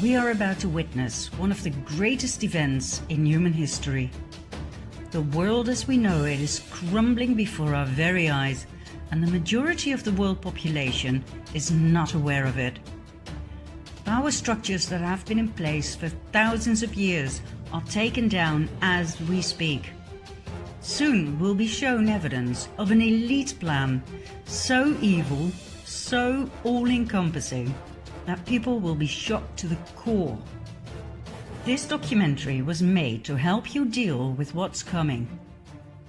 We are about to witness one of the greatest events in human history. The world as we know it is crumbling before our very eyes, and the majority of the world population is not aware of it. Power structures that have been in place for thousands of years are taken down as we speak. Soon we'll be shown evidence of an elite plan, so evil, so all-encompassing, that people will be shocked to the core. This documentary was made to help you deal with what's coming.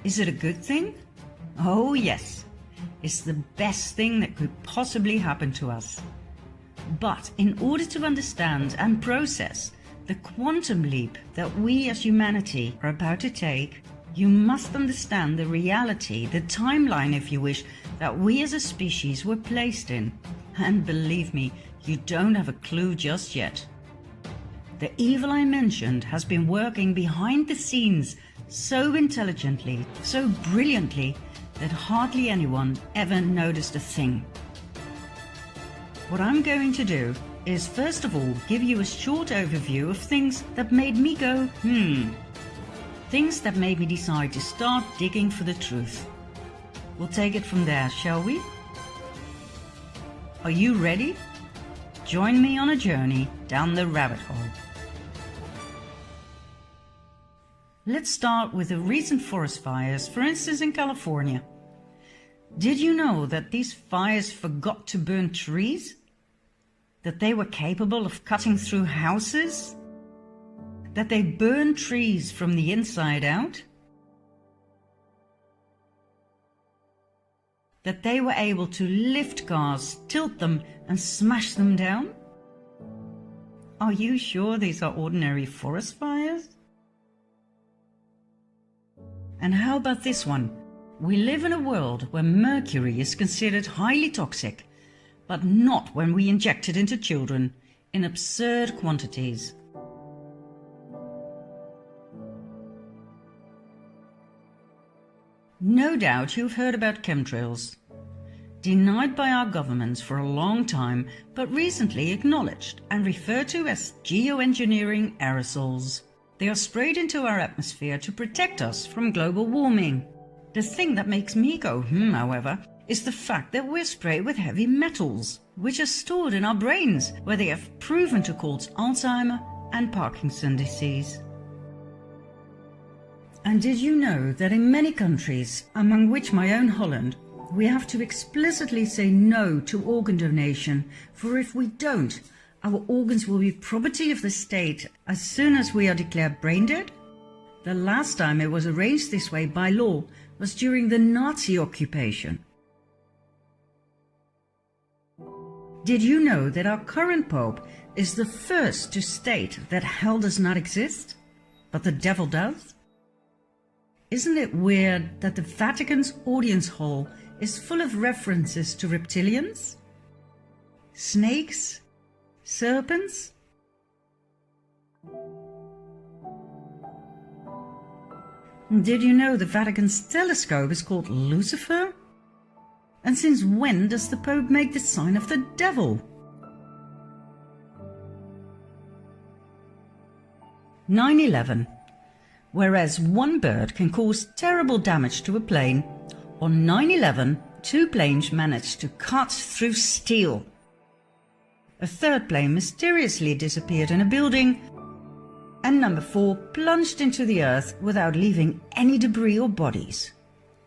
Is it a good thing? Oh yes, it's the best thing that could possibly happen to us. But in order to understand and process the quantum leap that we as humanity are about to take, you must understand the reality, the timeline if you wish, that we as a species were placed in. And believe me, you don't have a clue just yet. The evil I mentioned has been working behind the scenes so intelligently, so brilliantly, that hardly anyone ever noticed a thing. What I'm going to do is first of all give you a short overview of things that made me go, Things that made me decide to start digging for the truth. We'll take it from there, shall we? Are you ready? Join me on a journey down the rabbit hole. Let's start with the recent forest fires, for instance in California. Did you know that these fires forgot to burn trees? That they were capable of cutting through houses? That they burn trees from the inside out? That they were able to lift cars, tilt them and smash them down? Are you sure these are ordinary forest fires? And how about this one? We live in a world where mercury is considered highly toxic, but not when we inject it into children in absurd quantities. No doubt you've heard about chemtrails. Denied by our governments for a long time, but recently acknowledged and referred to as geoengineering aerosols. They are sprayed into our atmosphere to protect us from global warming. The thing that makes me go however, is the fact that we're sprayed with heavy metals, which are stored in our brains, where they have proven to cause Alzheimer and Parkinson's disease. And did you know that in many countries, among which my own Holland, we have to explicitly say no to organ donation, for if we don't, our organs will be property of the state as soon as we are declared brain dead? The last time it was arranged this way by law was during the Nazi occupation. Did you know that our current Pope is the first to state that hell does not exist, but the devil does? Isn't it weird that the Vatican's audience hall is full of references to reptilians, snakes, serpents? Did you know the Vatican's telescope is called Lucifer? And since when does the Pope make the sign of the devil? 9/11. Whereas one bird can cause terrible damage to a plane, on 9/11, 2 planes managed to cut through steel. A third plane mysteriously disappeared in a building, and number 4 plunged into the earth without leaving any debris or bodies.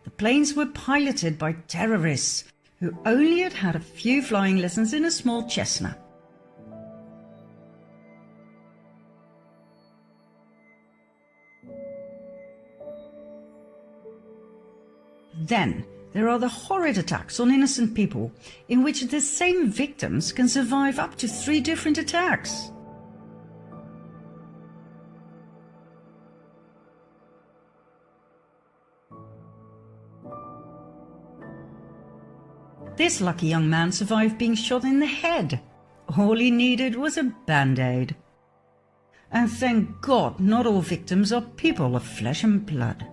The planes were piloted by terrorists who only had a few flying lessons in a small Cessna. Then there are the horrid attacks on innocent people, in which the same victims can survive up to 3 different attacks. This lucky young man survived being shot in the head. All he needed was a band-aid. And thank God not all victims are people of flesh and blood.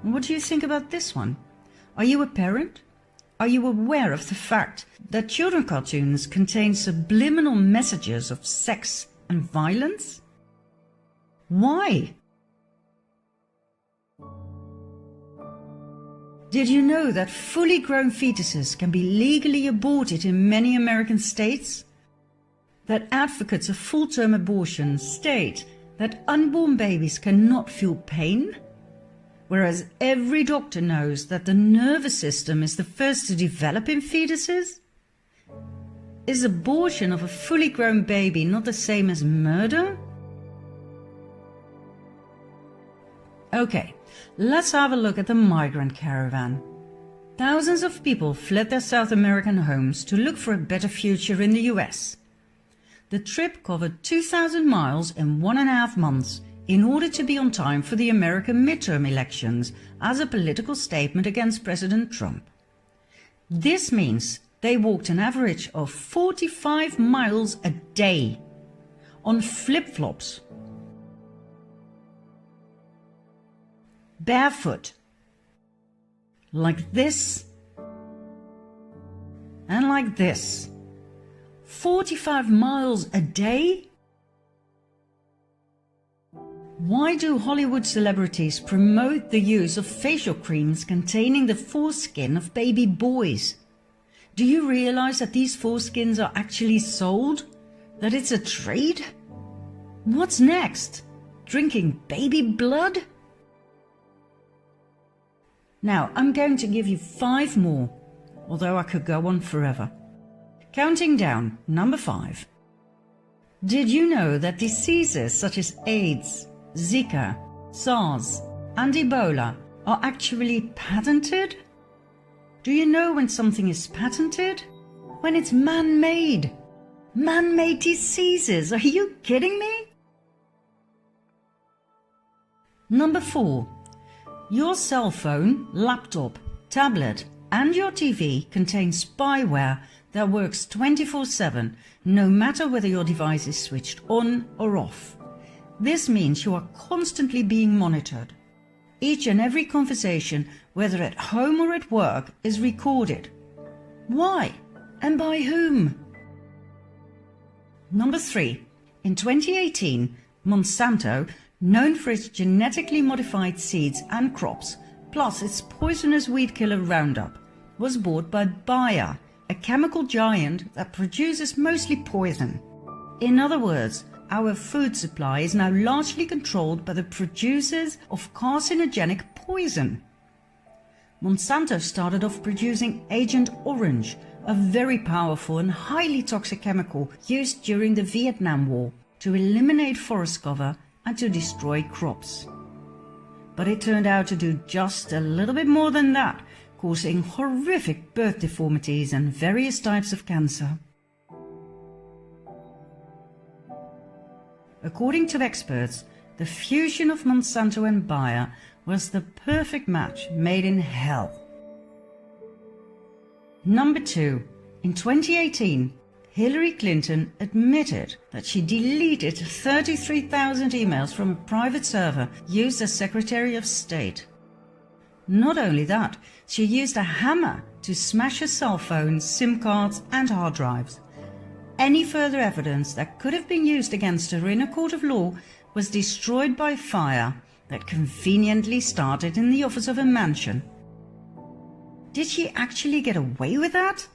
What do you think about this one? Are you a parent? Are you aware of the fact that children cartoons contain subliminal messages of sex and violence? Why? Did you know that fully grown fetuses can be legally aborted in many American states? That advocates of full-term abortion state that unborn babies cannot feel pain? Whereas every doctor knows that the nervous system is the first to develop in fetuses? Is abortion of a fully grown baby not the same as murder? Okay, let's have a look at the migrant caravan. Thousands of people fled their South American homes to look for a better future in the US. The trip covered 2,000 miles in 1.5 months in order to be on time for the American midterm elections as a political statement against President Trump. This means they walked an average of 45 miles a day on flip-flops, barefoot, like this and like this. 45 miles a day? Why do Hollywood celebrities promote the use of facial creams containing the foreskin of baby boys? Do you realize that these foreskins are actually sold? That it's a trade? What's next? Drinking baby blood? Now, I'm going to give you 5 more, although I could go on forever. Counting down, number 5. Did you know that diseases such as AIDS, Zika, SARS, and Ebola are actually patented? Do you know when something is patented? When it's man-made. Man-made diseases, are you kidding me? Number 4. Your cell phone, laptop, tablet, and your TV contain spyware that works 24/7, no matter whether your device is switched on or off. This means you are constantly being monitored. Each and every conversation, whether at home or at work, is recorded. Why? And by whom? Number 3. In 2018, Monsanto, known for its genetically modified seeds and crops, plus its poisonous weed killer Roundup, was bought by Bayer, a chemical giant that produces mostly poison. In other words, our food supply is now largely controlled by the producers of carcinogenic poison. Monsanto started off producing Agent Orange, a very powerful and highly toxic chemical used during the Vietnam War to eliminate forest cover and to destroy crops. But it turned out to do just a little bit more than that, causing horrific birth deformities and various types of cancer. According to experts, the fusion of Monsanto and Bayer was the perfect match made in hell. Number 2. In 2018, Hillary Clinton admitted that she deleted 33,000 emails from a private server used as Secretary of State. Not only that, she used a hammer to smash her cell phones, SIM cards and hard drives. Any further evidence that could have been used against her in a court of law was destroyed by fire that conveniently started in the office of a mansion. Did she actually get away with that?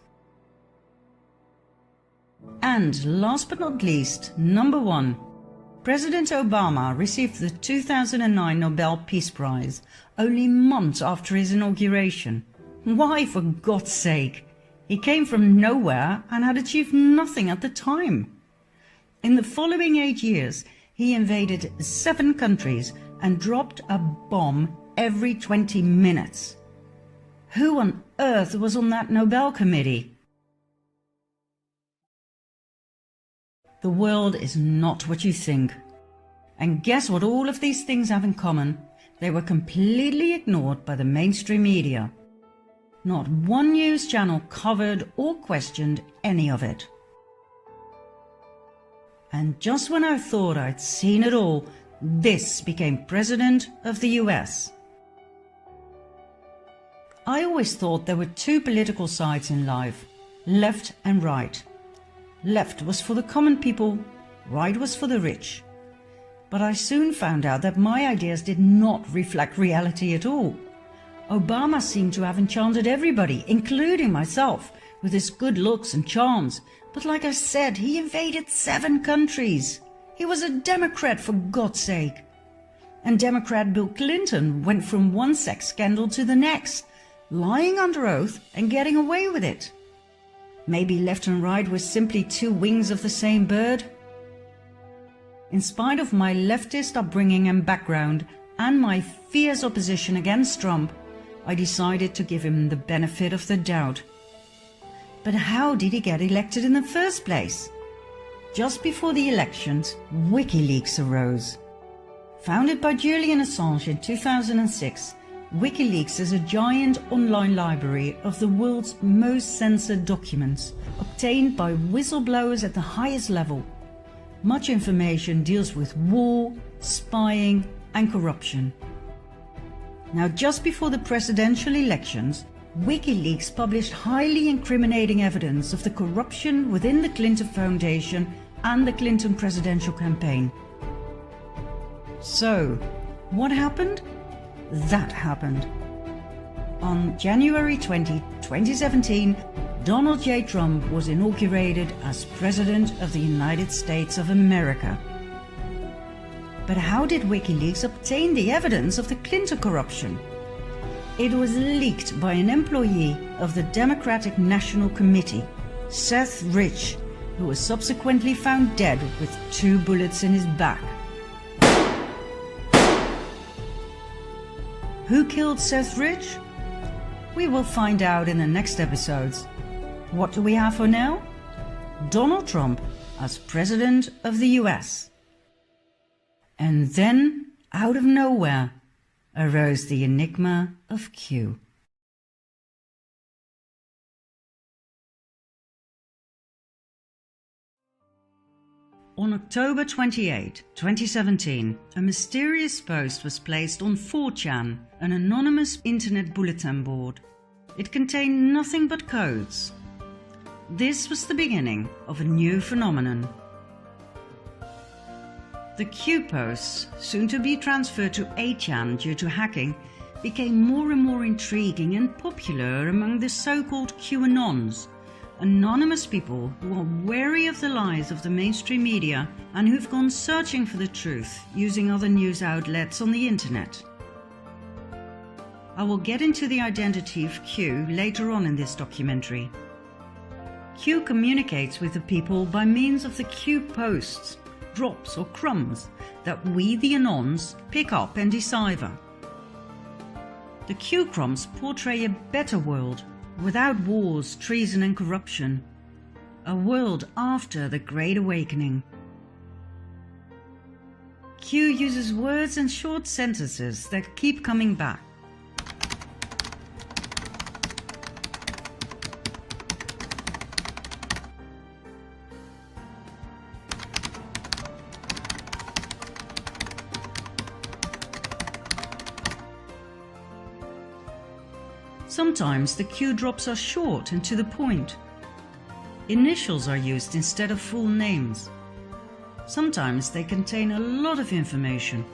And last but not least, number 1. President Obama received the 2009 Nobel Peace Prize only months after his inauguration. Why, for God's sake? He came from nowhere and had achieved nothing at the time. In the following 8 years, he invaded 7 countries and dropped a bomb every 20 minutes. Who on earth was on that Nobel committee? The world is not what you think. And guess what all of these things have in common? They were completely ignored by the mainstream media. Not one news channel covered or questioned any of it. And just when I thought I'd seen it all, this became President of the US. I always thought there were two political sides in life, left and right. Left was for the common people, right was for the rich. But I soon found out that my ideas did not reflect reality at all. Obama seemed to have enchanted everybody, including myself, with his good looks and charms. But like I said, he invaded 7 countries. He was a Democrat, for God's sake. And Democrat Bill Clinton went from one sex scandal to the next, lying under oath and getting away with it. Maybe left and right were simply 2 wings of the same bird? In spite of my leftist upbringing and background and my fierce opposition against Trump, I decided to give him the benefit of the doubt. But how did he get elected in the first place? Just before the elections, WikiLeaks arose. Founded by Julian Assange in 2006, WikiLeaks is a giant online library of the world's most censored documents, obtained by whistleblowers at the highest level. Much information deals with war, spying, and corruption. Now, just before the presidential elections, WikiLeaks published highly incriminating evidence of the corruption within the Clinton Foundation and the Clinton presidential campaign. So, what happened? That happened. On January 20, 2017, Donald J. Trump was inaugurated as President of the United States of America. But how did WikiLeaks obtain the evidence of the Clinton corruption? It was leaked by an employee of the Democratic National Committee, Seth Rich, who was subsequently found dead with 2 bullets in his back. Who killed Seth Rich? We will find out in the next episodes. What do we have for now? Donald Trump as President of the US. And then, out of nowhere, arose the enigma of Q. On October 28, 2017, a mysterious post was placed on 4chan, an anonymous internet bulletin board. It contained nothing but codes. This was the beginning of a new phenomenon. The Q posts, soon to be transferred to 8chan due to hacking, became more and more intriguing and popular among the so-called QAnons, anonymous people who are wary of the lies of the mainstream media and who've gone searching for the truth using other news outlets on the internet. I will get into the identity of Q later on in this documentary. Q communicates with the people by means of the Q posts, drops or crumbs that we, the Anons, pick up and decipher. The Q crumbs portray a better world, without wars, treason and corruption. A world after the Great Awakening. Q uses words and short sentences that keep coming back. Sometimes the Q drops are short and to the point. Initials are used instead of full names. Sometimes they contain a lot of information.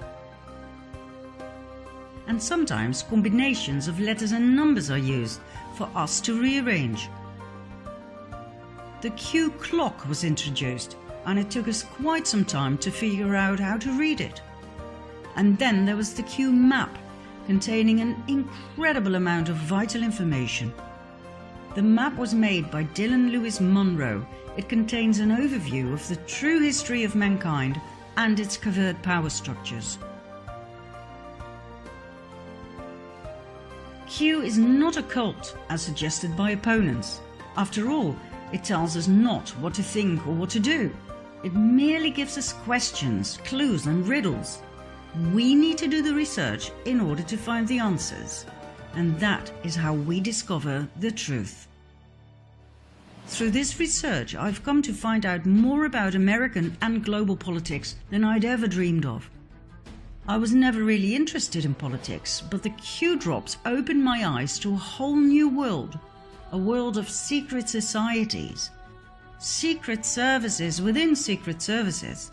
And sometimes combinations of letters and numbers are used for us to rearrange. The Q clock was introduced, and it took us quite some time to figure out how to read it. And then there was the Q map, containing an incredible amount of vital information. The map was made by Dylan Lewis Monroe. It contains an overview of the true history of mankind and its covert power structures. Q is not a cult, as suggested by opponents. After all, it tells us not what to think or what to do. It merely gives us questions, clues and riddles. We need to do the research in order to find the answers, and that is how we discover the truth. Through this research, I've come to find out more about American and global politics than I'd ever dreamed of. I was never really interested in politics, but the Q drops opened my eyes to a whole new world, a world of secret societies, secret services within secret services,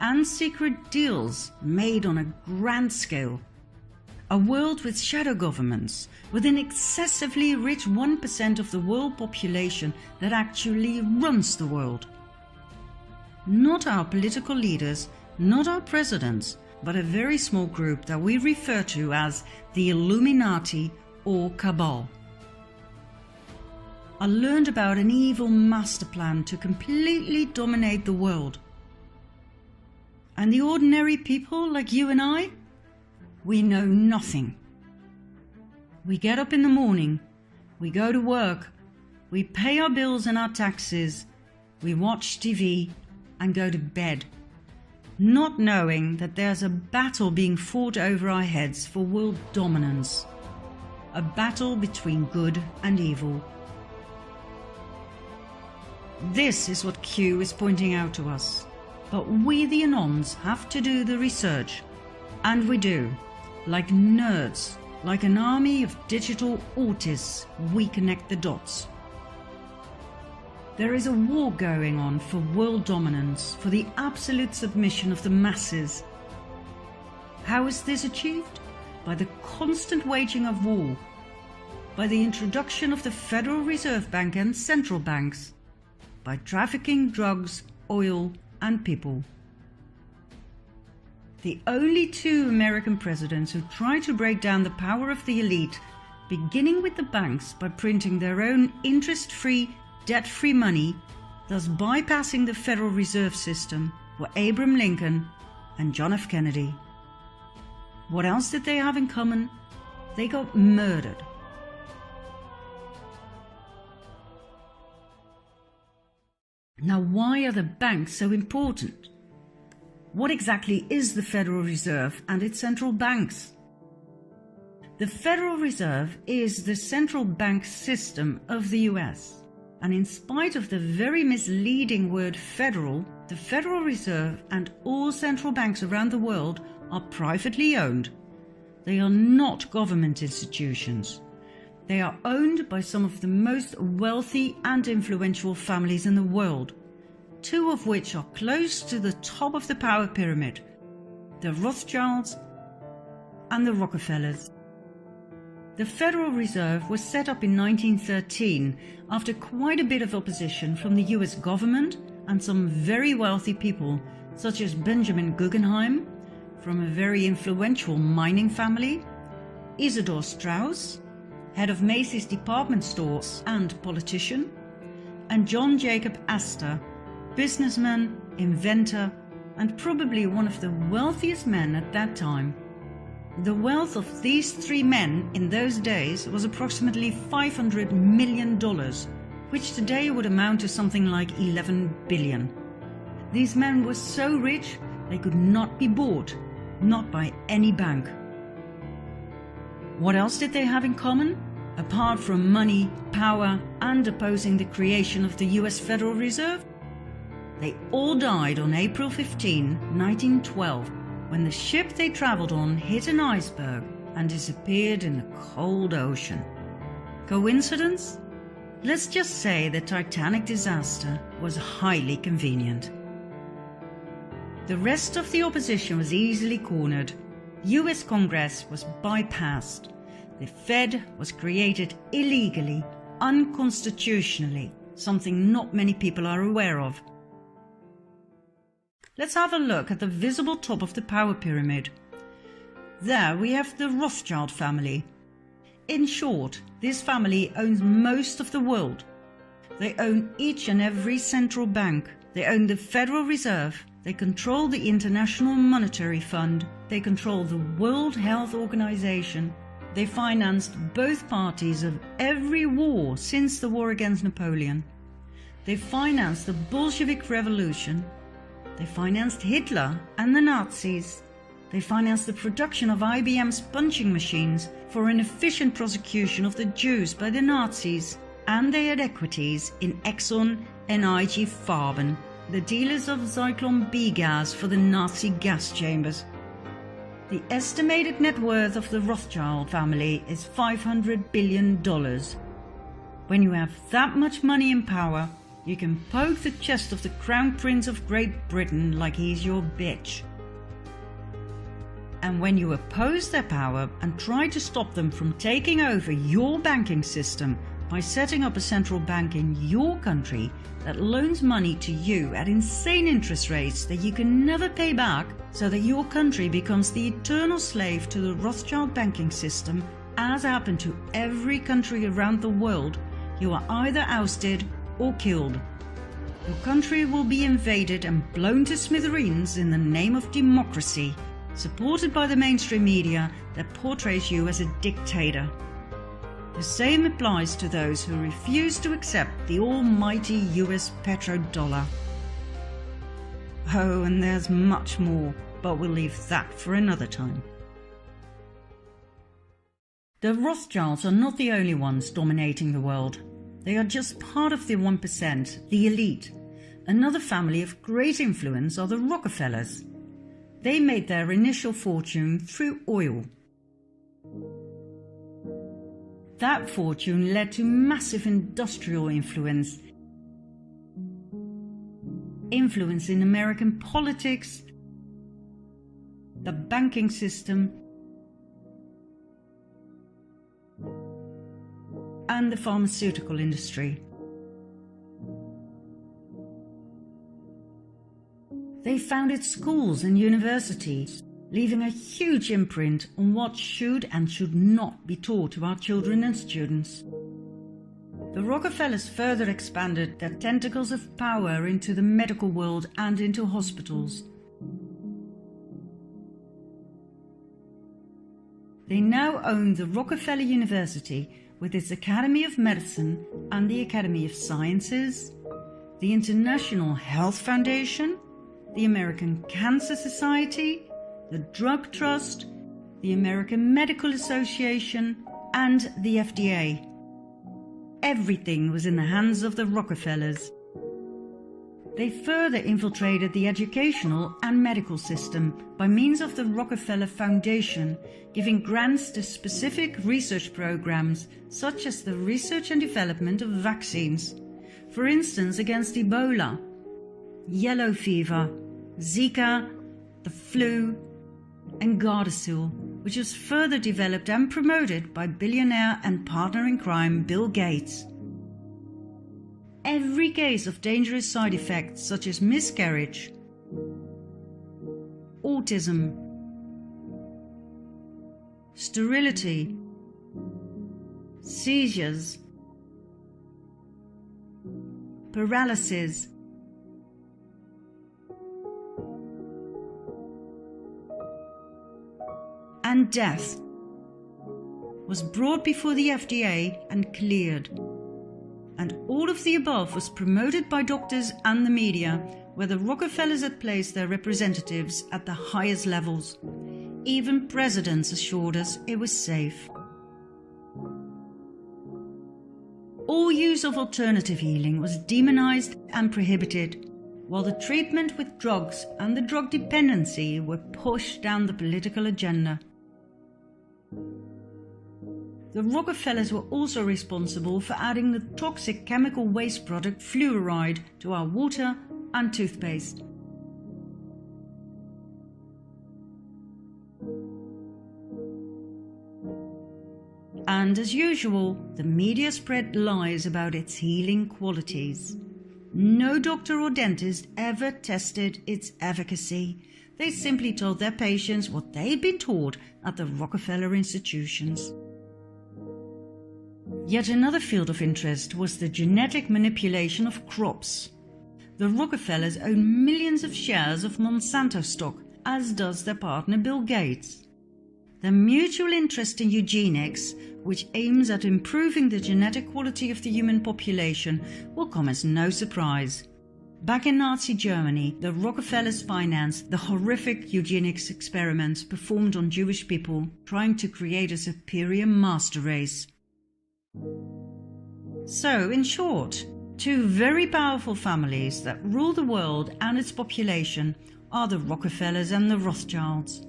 and secret deals made on a grand scale. A world with shadow governments, with an excessively rich 1% of the world population that actually runs the world. Not our political leaders, not our presidents, but a very small group that we refer to as the Illuminati or Cabal. I learned about an evil master plan to completely dominate the world. And the ordinary people like you and I, we know nothing. We get up in the morning, we go to work, we pay our bills and our taxes, we watch TV and go to bed, not knowing that there's a battle being fought over our heads for world dominance, a battle between good and evil. This is what Q is pointing out to us, but we the Anons have to do the research, and we do. Like nerds, like an army of digital autists, we connect the dots. There is a war going on for world dominance, for the absolute submission of the masses. How is this achieved? By the constant waging of war, by the introduction of the Federal Reserve Bank and central banks, by trafficking drugs, oil, and people. The only two American presidents who tried to break down the power of the elite, beginning with the banks by printing their own interest-free, debt-free money, thus bypassing the Federal Reserve System, were Abraham Lincoln and John F. Kennedy. What else did they have in common? They got murdered. Now, why are the banks so important? What exactly is the Federal Reserve and its central banks? The Federal Reserve is the central bank system of the US, and in spite of the very misleading word federal, the Federal Reserve and all central banks around the world are privately owned. They are not government institutions. They are owned by some of the most wealthy and influential families in the world, two of which are close to the top of the power pyramid, the Rothschilds and the Rockefellers. The Federal Reserve was set up in 1913 after quite a bit of opposition from the US government and some very wealthy people such as Benjamin Guggenheim, from a very influential mining family, Isidor Straus, head of Macy's department stores and politician, and John Jacob Astor, businessman, inventor, and probably one of the wealthiest men at that time. The wealth of these three men in those days was approximately $500 million, which today would amount to something like 11 billion. These men were so rich they could not be bought, not by any bank. What else did they have in common? Apart from money, power, and opposing the creation of the US Federal Reserve? They all died on April 15, 1912, when the ship they traveled on hit an iceberg and disappeared in the cold ocean. Coincidence? Let's just say the Titanic disaster was highly convenient. The rest of the opposition was easily cornered. US Congress was bypassed. The Fed was created illegally, unconstitutionally, something not many people are aware of. Let's have a look at the visible top of the power pyramid. There we have the Rothschild family. In short, this family owns most of the world. They own each and every central bank. They own the Federal Reserve. They control the International Monetary Fund. They control the World Health Organization. They financed both parties of every war since the war against Napoleon. They financed the Bolshevik Revolution. They financed Hitler and the Nazis. They financed the production of IBM's punching machines for an efficient prosecution of the Jews by the Nazis. And they had equities in Exxon and IG Farben, the dealers of Zyklon B gas for the Nazi gas chambers. The estimated net worth of the Rothschild family is $500 billion. When you have that much money and power, you can poke the chest of the Crown Prince of Great Britain like he's your bitch. And when you oppose their power and try to stop them from taking over your banking system by setting up a central bank in your country that loans money to you at insane interest rates that you can never pay back, so that your country becomes the eternal slave to the Rothschild banking system, as happened to every country around the world, you are either ousted or killed. Your country will be invaded and blown to smithereens in the name of democracy, supported by the mainstream media that portrays you as a dictator. The same applies to those who refuse to accept the almighty US petrodollar. Oh, and there's much more, but we'll leave that for another time. The Rothschilds are not the only ones dominating the world. They are just part of the 1%, the elite. Another family of great influence are the Rockefellers. They made their initial fortune through oil. That fortune led to massive industrial influence in American politics, the banking system, and the pharmaceutical industry. They founded schools and universities, leaving a huge imprint on what should and should not be taught to our children and students. The Rockefellers further expanded their tentacles of power into the medical world and into hospitals. They now own the Rockefeller University with its Academy of Medicine and the Academy of Sciences, the International Health Foundation, the American Cancer Society, the Drug Trust, the American Medical Association, and the FDA. Everything was in the hands of the Rockefellers. They further infiltrated the educational and medical system by means of the Rockefeller Foundation, giving grants to specific research programs such as the research and development of vaccines, for instance against Ebola, yellow fever, Zika, the flu, and Gardasil, which was further developed and promoted by billionaire and partner in crime Bill Gates. Every case of dangerous side effects such as miscarriage, autism, sterility, seizures, paralysis, and death was brought before the FDA and cleared. And all of the above was promoted by doctors and the media, where the Rockefellers had placed their representatives at the highest levels. Even presidents assured us it was safe. All use of alternative healing was demonized and prohibited, while the treatment with drugs and the drug dependency were pushed down the political agenda. The Rockefellers were also responsible for adding the toxic chemical waste product fluoride to our water and toothpaste. And as usual, the media spread lies about its healing qualities. No doctor or dentist ever tested its efficacy. They simply told their patients what they'd been taught at the Rockefeller institutions. Yet another field of interest was the genetic manipulation of crops. The Rockefellers own millions of shares of Monsanto stock, as does their partner Bill Gates. Their mutual interest in eugenics, which aims at improving the genetic quality of the human population, will come as no surprise. Back in Nazi Germany, the Rockefellers financed the horrific eugenics experiments performed on Jewish people, trying to create a superior master race. So, in short, two very powerful families that rule the world and its population are the Rockefellers and the Rothschilds.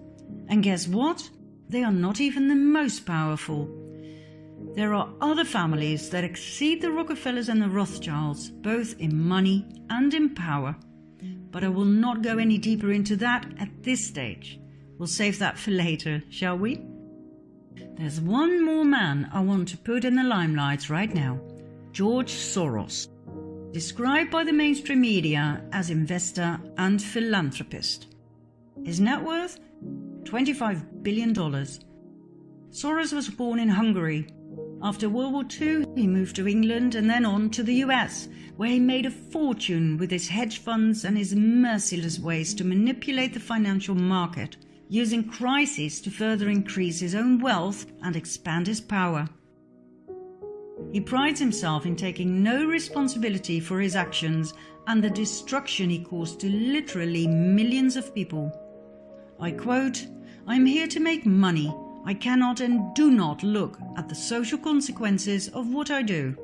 And guess what? They are not even the most powerful. There are other families that exceed the Rockefellers and the Rothschilds, both in money and in power. But I will not go any deeper into that at this stage. We'll save that for later, shall we? There's one more man I want to put in the limelight right now. George Soros, described by the mainstream media as investor and philanthropist. His net worth? $25 billion. Soros was born in Hungary. After World War II, he moved to England and then on to the US, where he made a fortune with his hedge funds and his merciless ways to manipulate the financial market, using crises to further increase his own wealth and expand his power. He prides himself in taking no responsibility for his actions and the destruction he caused to literally millions of people. I quote, "I'm here to make money. I cannot and do not look at the social consequences of what I do."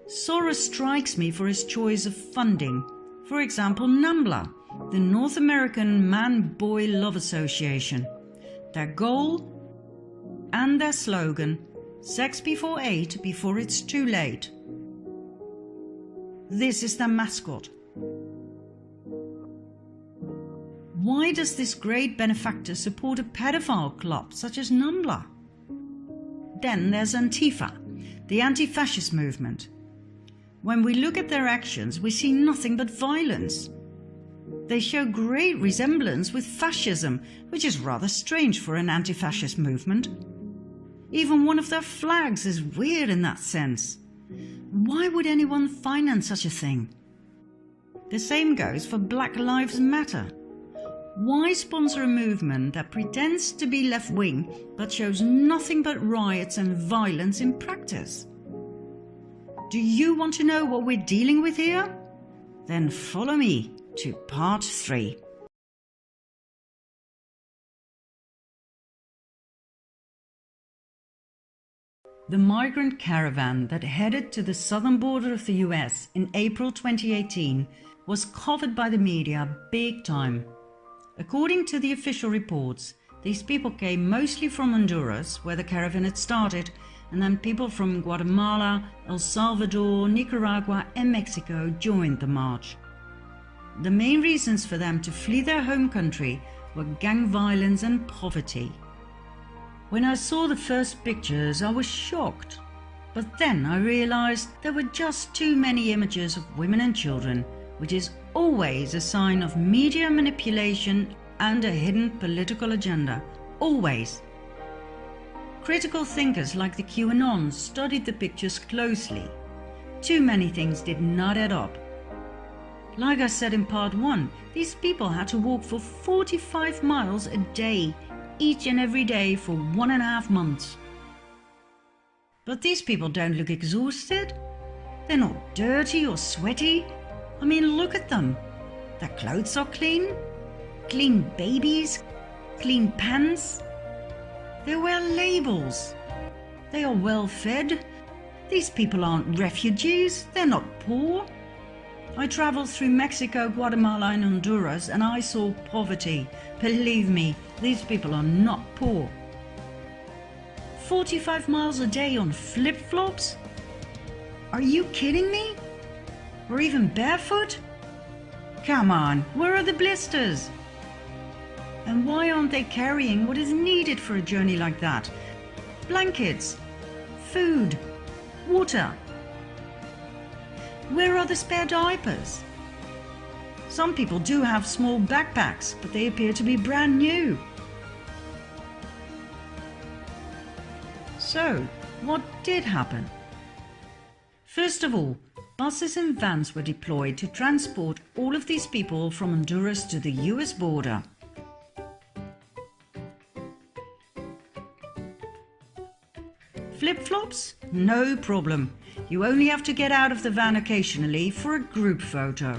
Soros strikes me for his choice of funding. For example, NAMBLA, the North American Man-Boy Love Association. Their goal and their slogan, "Sex before 8, before it's too late." This is their mascot. Why does this great benefactor support a pedophile club such as NAMBLA? Then there's Antifa, the anti-fascist movement. When we look at their actions, we see nothing but violence. They show great resemblance with fascism, which is rather strange for an anti-fascist movement. Even one of their flags is weird in that sense. Why would anyone finance such a thing? The same goes for Black Lives Matter. Why sponsor a movement that pretends to be left-wing but shows nothing but riots and violence in practice? Do you want to know what we're dealing with here? Then follow me to part 3. The migrant caravan that headed to the southern border of the US in April 2018 was covered by the media big time. According to the official reports, these people came mostly from Honduras, where the caravan had started, and then people from Guatemala, El Salvador, Nicaragua and Mexico joined the march. The main reasons for them to flee their home country were gang violence and poverty. When I saw the first pictures, I was shocked. But then I realized there were just too many images of women and children, which is always a sign of media manipulation and a hidden political agenda. Always. Critical thinkers like the QAnons studied the pictures closely. Too many things did not add up. Like I said in part 1, these people had to walk for 45 miles a day, each and every day for 1.5 months. But these people don't look exhausted. They're not dirty or sweaty. I mean, look at them. Their clothes are clean. Clean babies. Clean pants. They wear labels. They are well fed. These people aren't refugees. They're not poor. I traveled through Mexico, Guatemala and Honduras and I saw poverty. Believe me, these people are not poor. 45 miles a day on flip-flops? Are you kidding me? Or even barefoot? Come on, where are the blisters? And why aren't they carrying what is needed for a journey like that? Blankets, food, water. Where are the spare diapers? Some people do have small backpacks, but they appear to be brand new. So, what did happen? First of all, buses and vans were deployed to transport all of these people from Honduras to the US border. Flip-flops? No problem. You only have to get out of the van occasionally for a group photo.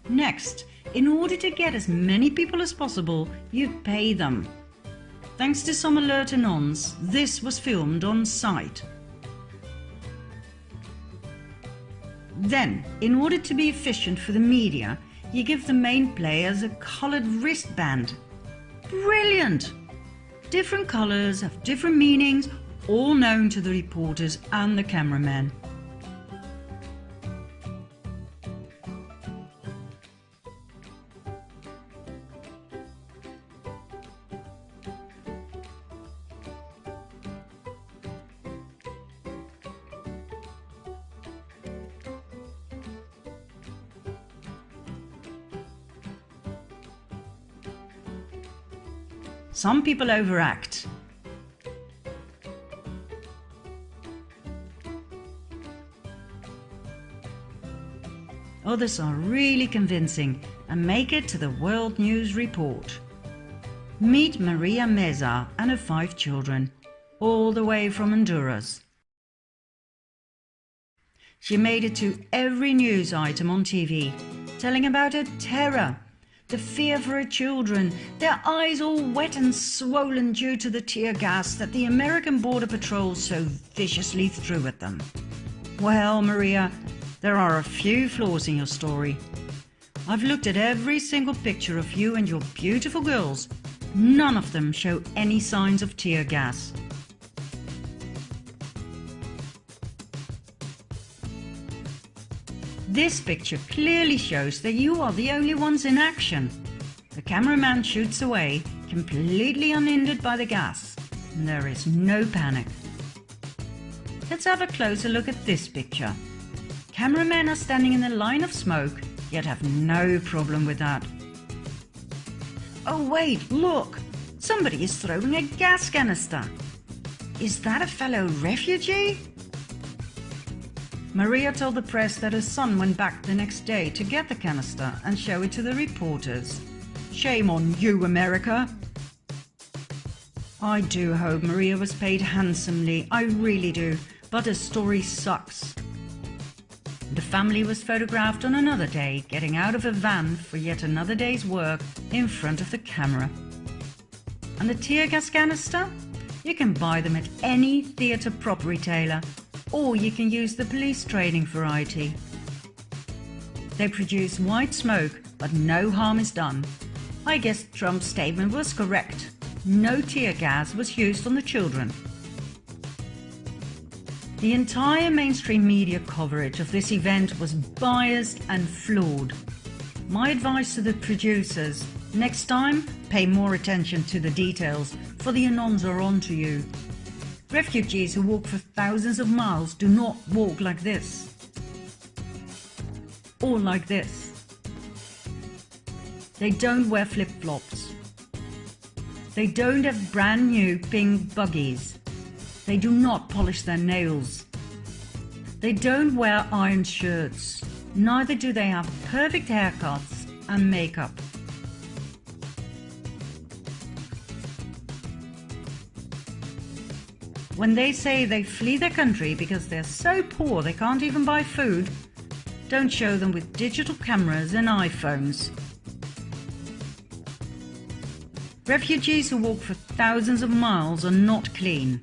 Next, in order to get as many people as possible, you'd pay them. Thanks to some alert anons, this was filmed on site. Then, in order to be efficient for the media, You give the main players a coloured wristband. Brilliant! Different colours have different meanings, all known to the reporters and the cameramen. Some people overact. Others are really convincing and make it to the World News Report. Meet Maria Meza and her 5 children, all the way from Honduras. She made it to every news item on TV, telling about her terror, the fear for her children, their eyes all wet and swollen due to the tear gas that the American Border Patrol so viciously threw at them. Well, Maria, there are a few flaws in your story. I've looked at every single picture of you and your beautiful girls. None of them show any signs of tear gas. This picture clearly shows that you are the only ones in action. The cameraman shoots away, completely unhindered by the gas, and there is no panic. Let's have a closer look at this picture. Cameramen are standing in a line of smoke, yet have no problem with that. Oh wait, look! Somebody is throwing a gas canister. Is that a fellow refugee? Maria told the press that her son went back the next day to get the canister and show it to the reporters. Shame on you, America! I do hope Maria was paid handsomely, I really do, but her story sucks. The family was photographed on another day, getting out of a van for yet another day's work in front of the camera. And the tear gas canister? You can buy them at any theatre prop retailer, or you can use the police training variety. They produce white smoke, but no harm is done. I guess Trump's statement was correct. No tear gas was used on the children. The entire mainstream media coverage of this event was biased and flawed. My advice to the producers, next time, pay more attention to the details, for the anons are onto you. Refugees who walk for thousands of miles do not walk like this. Or like this. They don't wear flip-flops. They don't have brand new pink buggies. They do not polish their nails. They don't wear ironed shirts. Neither do they have perfect haircuts and makeup. When they say they flee their country because they're so poor they can't even buy food, don't show them with digital cameras and iPhones. Refugees who walk for thousands of miles are not clean.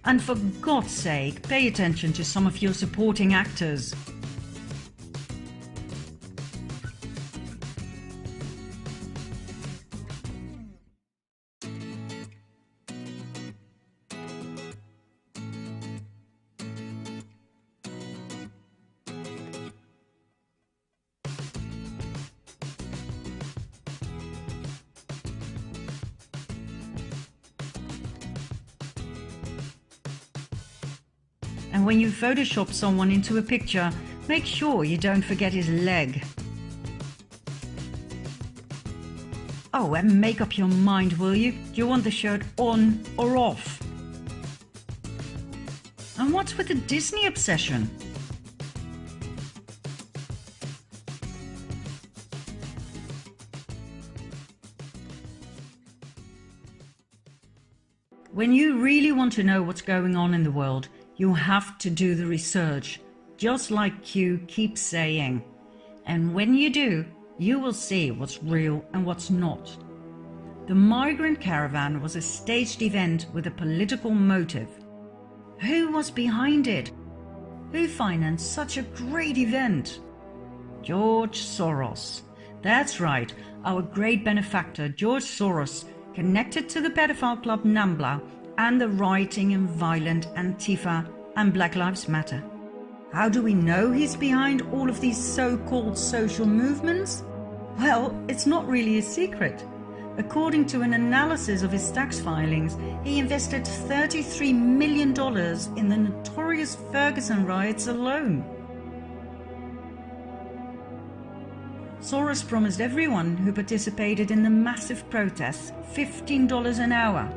And for God's sake, pay attention to some of your supporting actors. And when you Photoshop someone into a picture, make sure you don't forget his leg. Oh, and make up your mind, will you? Do you want the shirt on or off? And what's with the Disney obsession? When you really want to know what's going on in the world, you have to do the research, just like Q keeps saying. And when you do, you will see what's real and what's not. The migrant caravan was a staged event with a political motive. Who was behind it? Who financed such a great event? George Soros. That's right, our great benefactor George Soros, connected to the pedophile club NAMBLA and the rioting and violent Antifa and Black Lives Matter. How do we know he's behind all of these so-called social movements? Well, it's not really a secret. According to an analysis of his tax filings, he invested $33 million in the notorious Ferguson riots alone. Soros promised everyone who participated in the massive protests $15 an hour.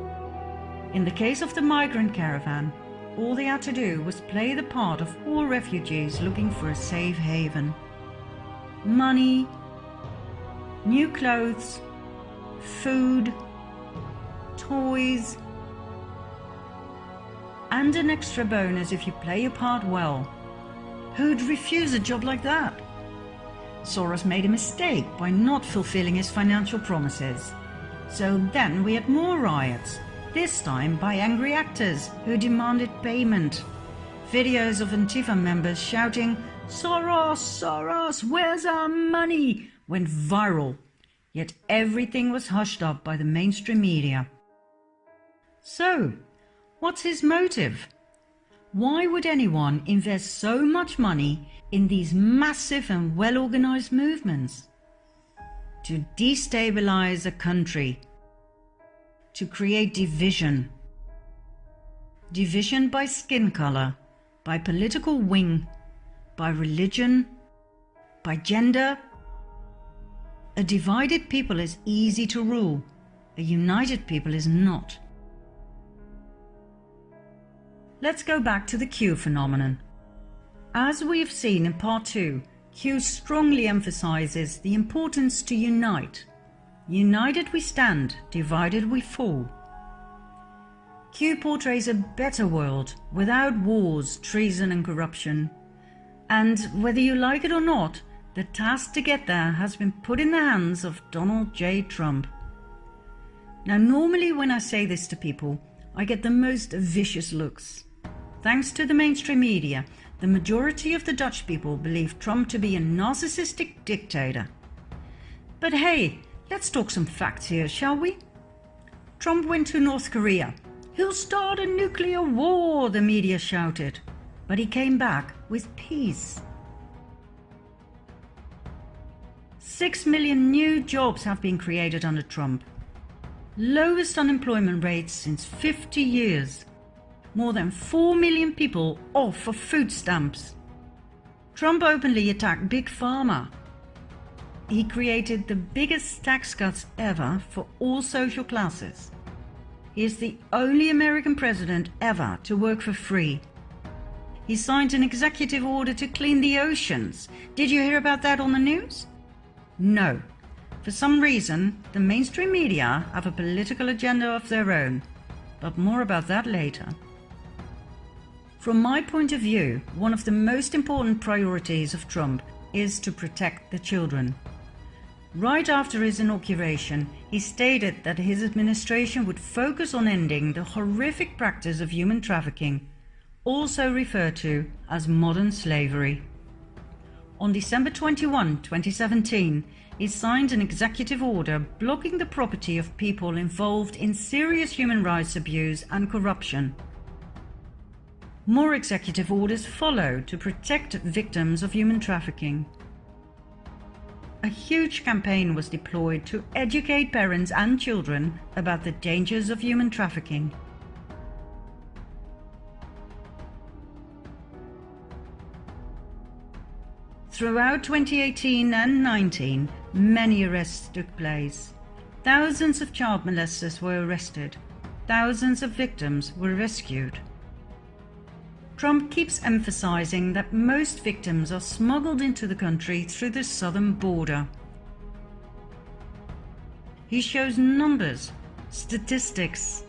In the case of the migrant caravan, all they had to do was play the part of all refugees looking for a safe haven. Money, new clothes, food, toys, and an extra bonus if you play your part well. Who'd refuse a job like that? Soros made a mistake by not fulfilling his financial promises. So then we had more riots, this time by angry actors who demanded payment. Videos of Antifa members shouting, "Soros, Soros, where's our money?" went viral, yet everything was hushed up by the mainstream media. So, what's his motive? Why would anyone invest so much money in these massive and well-organized movements? To destabilize a country. To create division. Division by skin color, by political wing, by religion, by gender. A divided people is easy to rule. A united people is not. Let's go back to the Q phenomenon. As we have seen in part 2, Q strongly emphasizes the importance to unite. United we stand, divided we fall. Q portrays a better world without wars, treason and corruption. And whether you like it or not, the task to get there has been put in the hands of Donald J. Trump. Now, normally when I say this to people, I get the most vicious looks. Thanks to the mainstream media, the majority of the Dutch people believe Trump to be a narcissistic dictator. But hey, let's talk some facts here, shall we? Trump went to North Korea. He'll start a nuclear war, the media shouted. But he came back with peace. 6 million new jobs have been created under Trump. Lowest unemployment rates since 50 years. More than 4 million people off of food stamps. Trump openly attacked Big Pharma. He created the biggest tax cuts ever for all social classes. He is the only American president ever to work for free. He signed an executive order to clean the oceans. Did you hear about that on the news? No. For some reason, the mainstream media have a political agenda of their own, but more about that later. From my point of view, one of the most important priorities of Trump is to protect the children. Right after his inauguration, he stated that his administration would focus on ending the horrific practice of human trafficking, also referred to as modern slavery. On December 21, 2017, he signed an executive order blocking the property of people involved in serious human rights abuse and corruption. More executive orders followed to protect victims of human trafficking. A huge campaign was deployed to educate parents and children about the dangers of human trafficking. Throughout 2018 and 19, many arrests took place. Thousands of child molesters were arrested. Thousands of victims were rescued. Trump keeps emphasizing that most victims are smuggled into the country through the southern border. He shows numbers, statistics.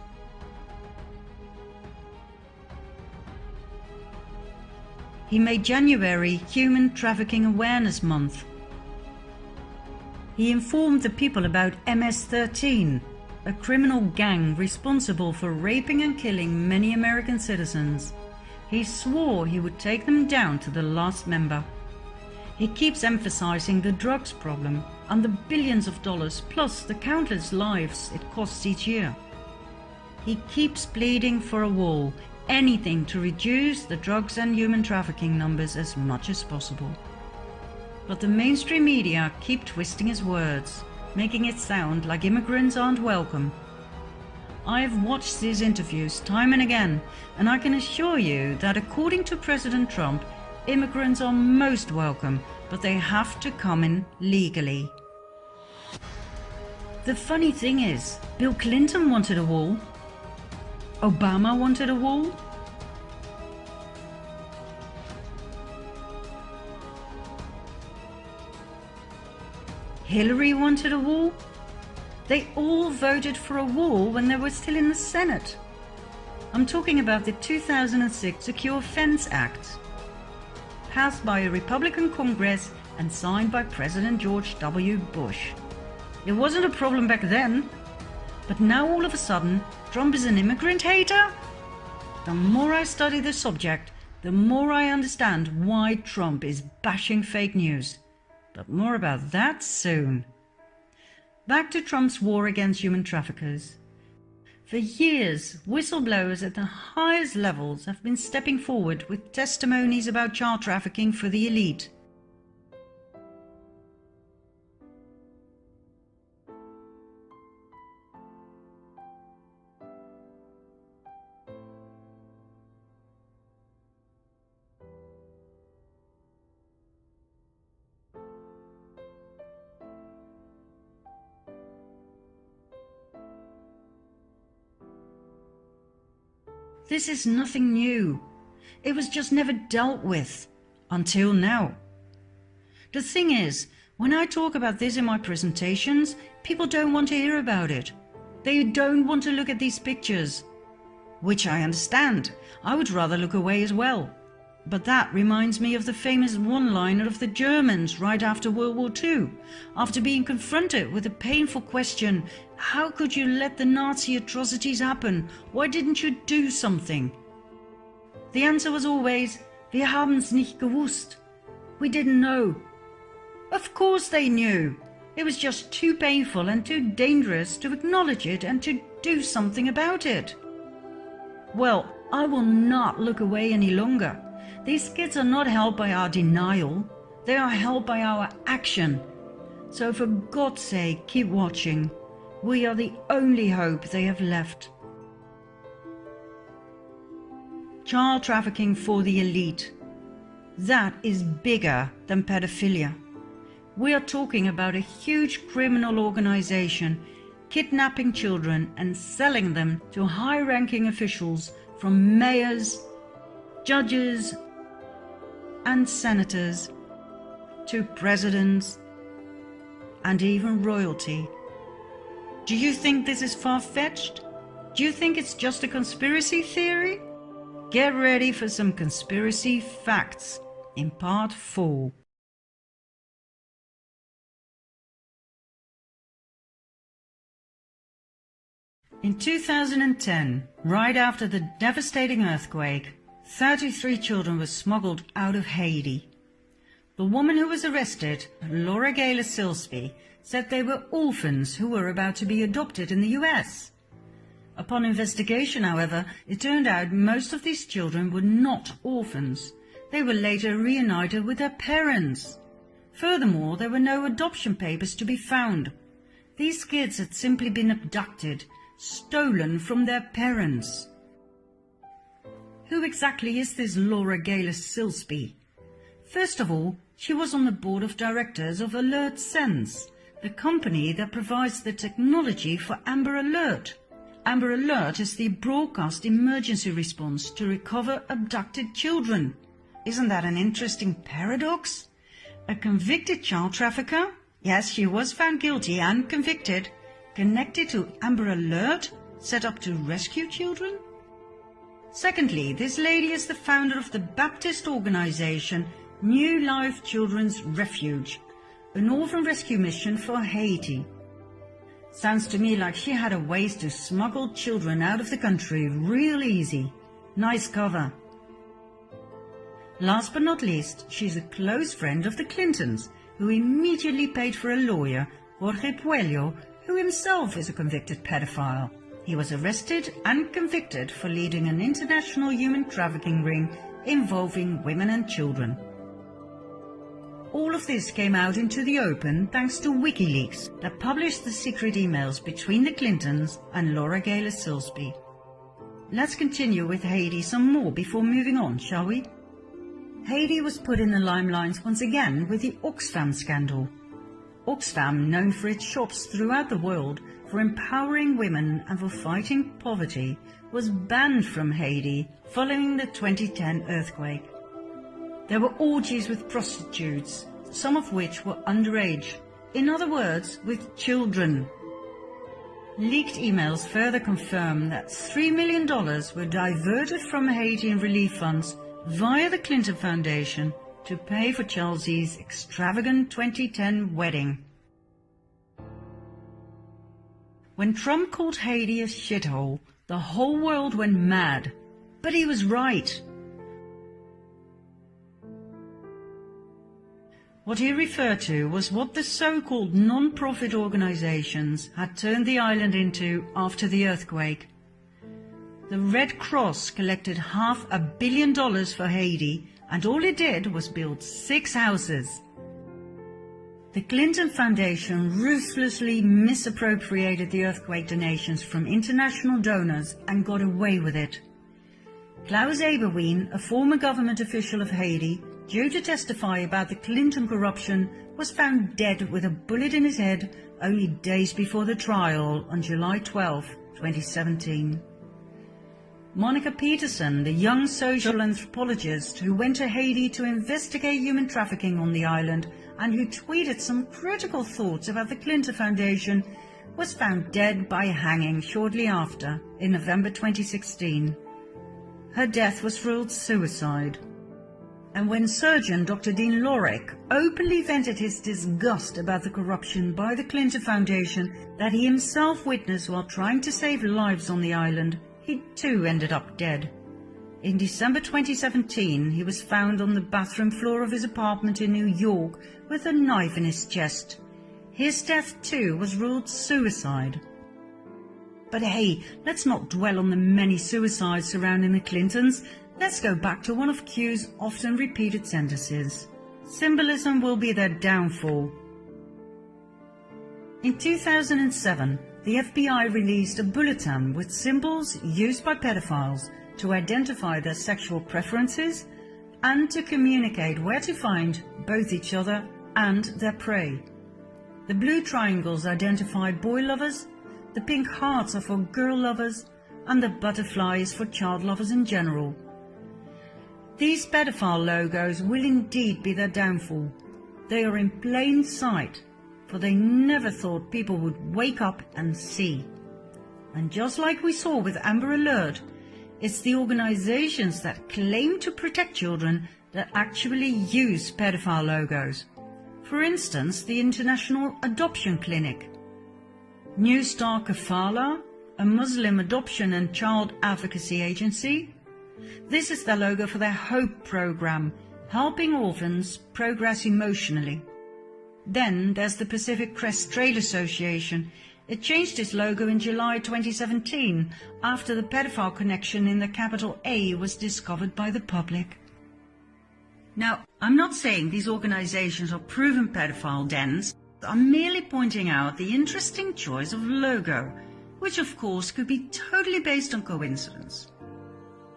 He made January Human Trafficking Awareness Month. He informed the people about MS-13, a criminal gang responsible for raping and killing many American citizens. He swore he would take them down to the last member. He keeps emphasizing the drugs problem and the billions of dollars plus the countless lives it costs each year. He keeps pleading for a wall, anything to reduce the drugs and human trafficking numbers as much as possible. But the mainstream media keep twisting his words, making it sound like immigrants aren't welcome. I've watched these interviews time and again, and I can assure you that according to President Trump, immigrants are most welcome, but they have to come in legally. The funny thing is, Bill Clinton wanted a wall. Obama wanted a wall. Hillary wanted a wall. They all voted for a wall when they were still in the Senate. I'm talking about the 2006 Secure Fence Act, passed by a Republican Congress and signed by President George W. Bush. It wasn't a problem back then, but now all of a sudden, Trump is an immigrant hater? The more I study the subject, the more I understand why Trump is bashing fake news. But more about that soon. Back to Trump's war against human traffickers. For years, whistleblowers at the highest levels have been stepping forward with testimonies about child trafficking for the elite. This is nothing new. It was just never dealt with, until now. The thing is, when I talk about this in my presentations, people don't want to hear about it. They don't want to look at these pictures, which I understand. I would rather look away as well. But that reminds me of the famous one-liner of the Germans right after World War II, after being confronted with the painful question, how could you let the Nazi atrocities happen? Why didn't you do something? The answer was always, wir haben's nicht gewusst. We didn't know. Of course they knew. It was just too painful and too dangerous to acknowledge it and to do something about it. Well, I will not look away any longer. These kids are not helped by our denial, they are helped by our action. So for God's sake, keep watching. We are the only hope they have left. Child trafficking for the elite. That is bigger than pedophilia. We are talking about a huge criminal organization kidnapping children and selling them to high-ranking officials from mayors, judges, and senators to presidents and even royalty. Do you think this is far-fetched? Do you think it's just a conspiracy theory? Get ready for some conspiracy facts in part 4. In 2010, right after the devastating earthquake, 33 children were smuggled out of Haiti. The woman who was arrested, Laura Gaylor Silsby, said they were orphans who were about to be adopted in the US. Upon investigation, however, it turned out most of these children were not orphans. They were later reunited with their parents. Furthermore, there were no adoption papers to be found. These kids had simply been abducted, stolen from their parents. Who exactly is this Laura Gaylor Silsby? First of all, she was on the board of directors of Alert Sense, the company that provides the technology for Amber Alert. Amber Alert is the broadcast emergency response to recover abducted children. Isn't that an interesting paradox? A convicted child trafficker? Yes, she was found guilty and convicted, connected to Amber Alert, set up to rescue children? Secondly, this lady is the founder of the Baptist organization New Life Children's Refuge, an orphan rescue mission for Haiti. Sounds to me like she had a ways to smuggle children out of the country real easy. Nice cover. Last but not least, she's a close friend of the Clintons, who immediately paid for a lawyer, Jorge Puello, who himself is a convicted pedophile. He was arrested and convicted for leading an international human trafficking ring involving women and children. All of this came out into the open thanks to WikiLeaks that published the secret emails between the Clintons and Laura Gaylor Silsby. Let's continue with Heidi some more before moving on, shall we? Heidi was put in the limelight once again with the Oxfam scandal. Oxfam, known for its shops throughout the world for empowering women and for fighting poverty, was banned from Haiti following the 2010 earthquake. There were orgies with prostitutes, some of which were underage, in other words, with children. Leaked emails further confirm that $3 million were diverted from Haitian relief funds via the Clinton Foundation to pay for Chelsea's extravagant 2010 wedding. When Trump called Haiti a shithole, the whole world went mad. But he was right. What he referred to was what the so-called non-profit organizations had turned the island into after the earthquake. The Red Cross collected $500 million for Haiti, and all it did was build 6 houses. The Clinton Foundation ruthlessly misappropriated the earthquake donations from international donors and got away with it. Klaus Eberwein, a former government official of Haiti, due to testify about the Clinton corruption, was found dead with a bullet in his head only days before the trial on July 12, 2017. Monica Peterson, the young social anthropologist who went to Haiti to investigate human trafficking on the island and who tweeted some critical thoughts about the Clinton Foundation, was found dead by hanging shortly after, in November 2016. Her death was ruled suicide. And when surgeon Dr. Dean Lorek openly vented his disgust about the corruption by the Clinton Foundation that he himself witnessed while trying to save lives on the island, he too ended up dead. In December 2017, he was found on the bathroom floor of his apartment in New York with a knife in his chest. His death too was ruled suicide. But hey, let's not dwell on the many suicides surrounding the Clintons. Let's go back to one of Q's often repeated sentences. Symbolism will be their downfall. In 2007, the FBI released a bulletin with symbols used by pedophiles to identify their sexual preferences and to communicate where to find both each other and their prey. The blue triangles identify boy lovers, the pink hearts are for girl lovers, and the butterfly is for child lovers in general. These pedophile logos will indeed be their downfall. They are in plain sight, for they never thought people would wake up and see. And just like we saw with Amber Alert, it's the organizations that claim to protect children that actually use pedophile logos. For instance, the International Adoption Clinic. New Star Kafala, a Muslim adoption and child advocacy agency. This is their logo for their HOPE program, helping orphans progress emotionally. Then there's the Pacific Crest Trail Association. It changed its logo in July 2017 after the pedophile connection in the capital A was discovered by the public. Now, I'm not saying these organizations are proven pedophile dens. I'm merely pointing out the interesting choice of logo, which of course could be totally based on coincidence.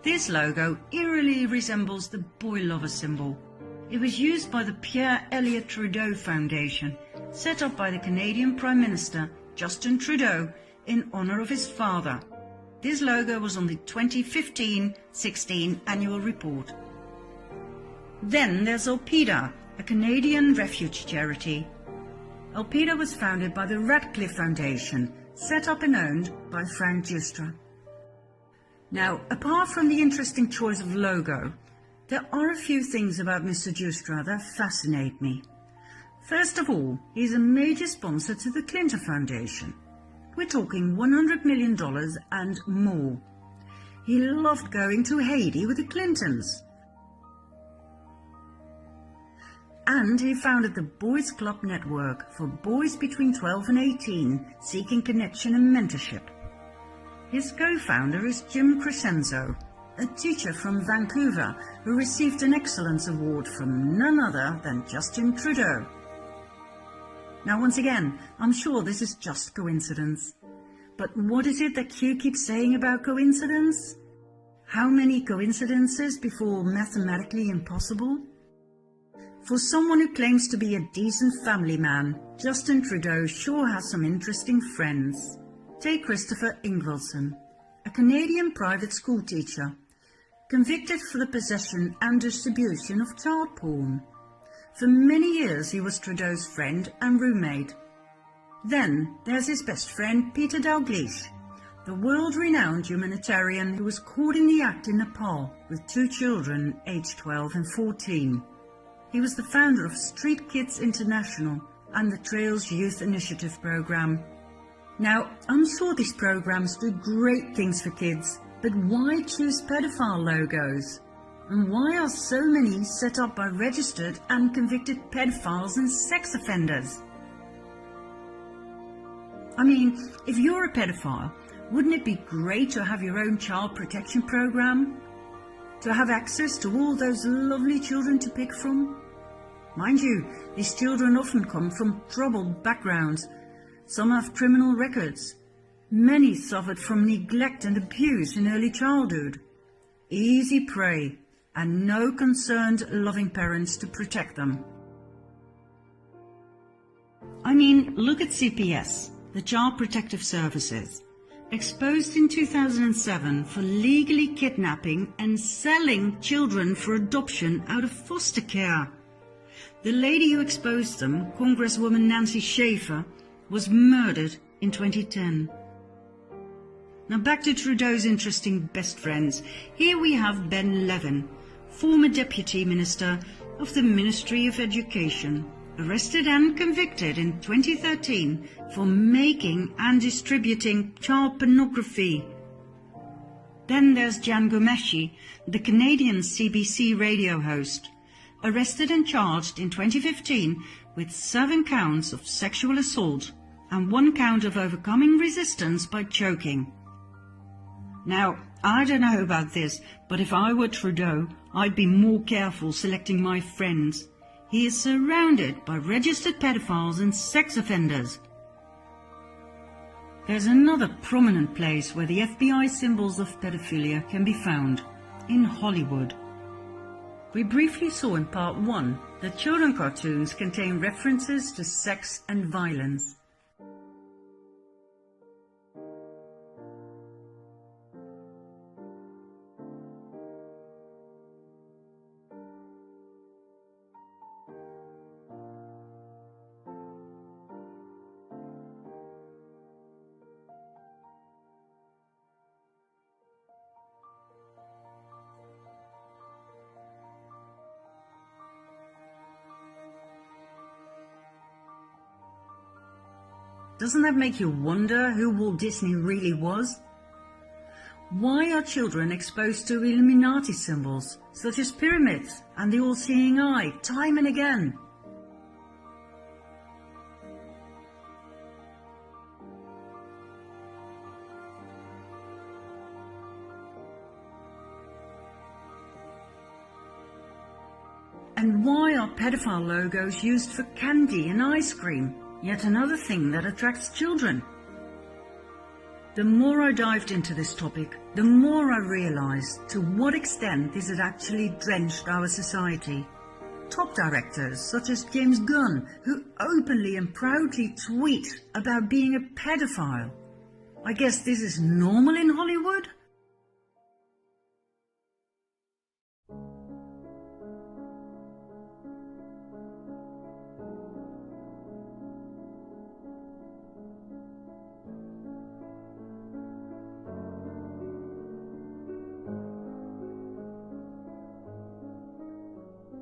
This logo eerily resembles the boy lover symbol. It was used by the Pierre Elliott Trudeau Foundation, set up by the Canadian Prime Minister Justin Trudeau in honor of his father. This logo was on the 2015-16 annual report. Then there's Alpida, a Canadian refuge charity. Alpida was founded by the Radcliffe Foundation, set up and owned by Frank Giustra. Now, apart from the interesting choice of logo, there are a few things about Mr. Giustra that fascinate me. First of all, he's a major sponsor to the Clinton Foundation. We're talking $100 million and more. He loved going to Haiti with the Clintons. and he founded the Boys Club Network for boys between 12 and 18 seeking connection and mentorship. His co-founder is Jim Crescenzo, a teacher from Vancouver who received an Excellence Award from none other than Justin Trudeau. Now once again, I'm sure this is just coincidence. But what is it that Q keeps saying about coincidence? How many coincidences before mathematically impossible? For someone who claims to be a decent family man, Justin Trudeau sure has some interesting friends. Take Christopher Ingvelson, a Canadian private school teacher, convicted for the possession and distribution of child porn. For many years he was Trudeau's friend and roommate. Then there's his best friend Peter Dalgleish, the world-renowned humanitarian who was caught in the act in Nepal with 2 children aged 12 and 14. He was the founder of Street Kids International and the Trails Youth Initiative program. Now, I'm sure these programs do great things for kids, but why choose pedophile logos? And why are so many set up by registered and convicted pedophiles and sex offenders? I mean, if you're a pedophile, wouldn't it be great to have your own child protection program? To have access to all those lovely children to pick from? Mind you, these children often come from troubled backgrounds. Some have criminal records. Many suffered from neglect and abuse in early childhood. Easy prey, and no concerned, loving parents to protect them. I mean, look at CPS, the Child Protective Services, exposed in 2007 for legally kidnapping and selling children for adoption out of foster care. The lady who exposed them, Congresswoman Nancy Schaefer, was murdered in 2010. Now back to Trudeau's interesting best friends. Here we have Ben Levin, former Deputy Minister of the Ministry of Education, arrested and convicted in 2013 for making and distributing child pornography. Then there's Jan Gomeshi, the Canadian CBC radio host, arrested and charged in 2015 with 7 counts of sexual assault and 1 count of overcoming resistance by choking. Now, I don't know about this, but if I were Trudeau, I'd be more careful selecting my friends. He is surrounded by registered pedophiles and sex offenders. There's another prominent place where the FBI symbols of pedophilia can be found, in Hollywood. We briefly saw in part 1 that children cartoons contain references to sex and violence. Doesn't that make you wonder who Walt Disney really was? Why are children exposed to Illuminati symbols, such as pyramids and the all-seeing eye, time and again? And why are pedophile logos used for candy and ice cream? Yet another thing that attracts children. The more I dived into this topic, the more I realized to what extent this had actually drenched our society. Top directors such as James Gunn, who openly and proudly tweet about being a pedophile. I guess this is normal in Hollywood?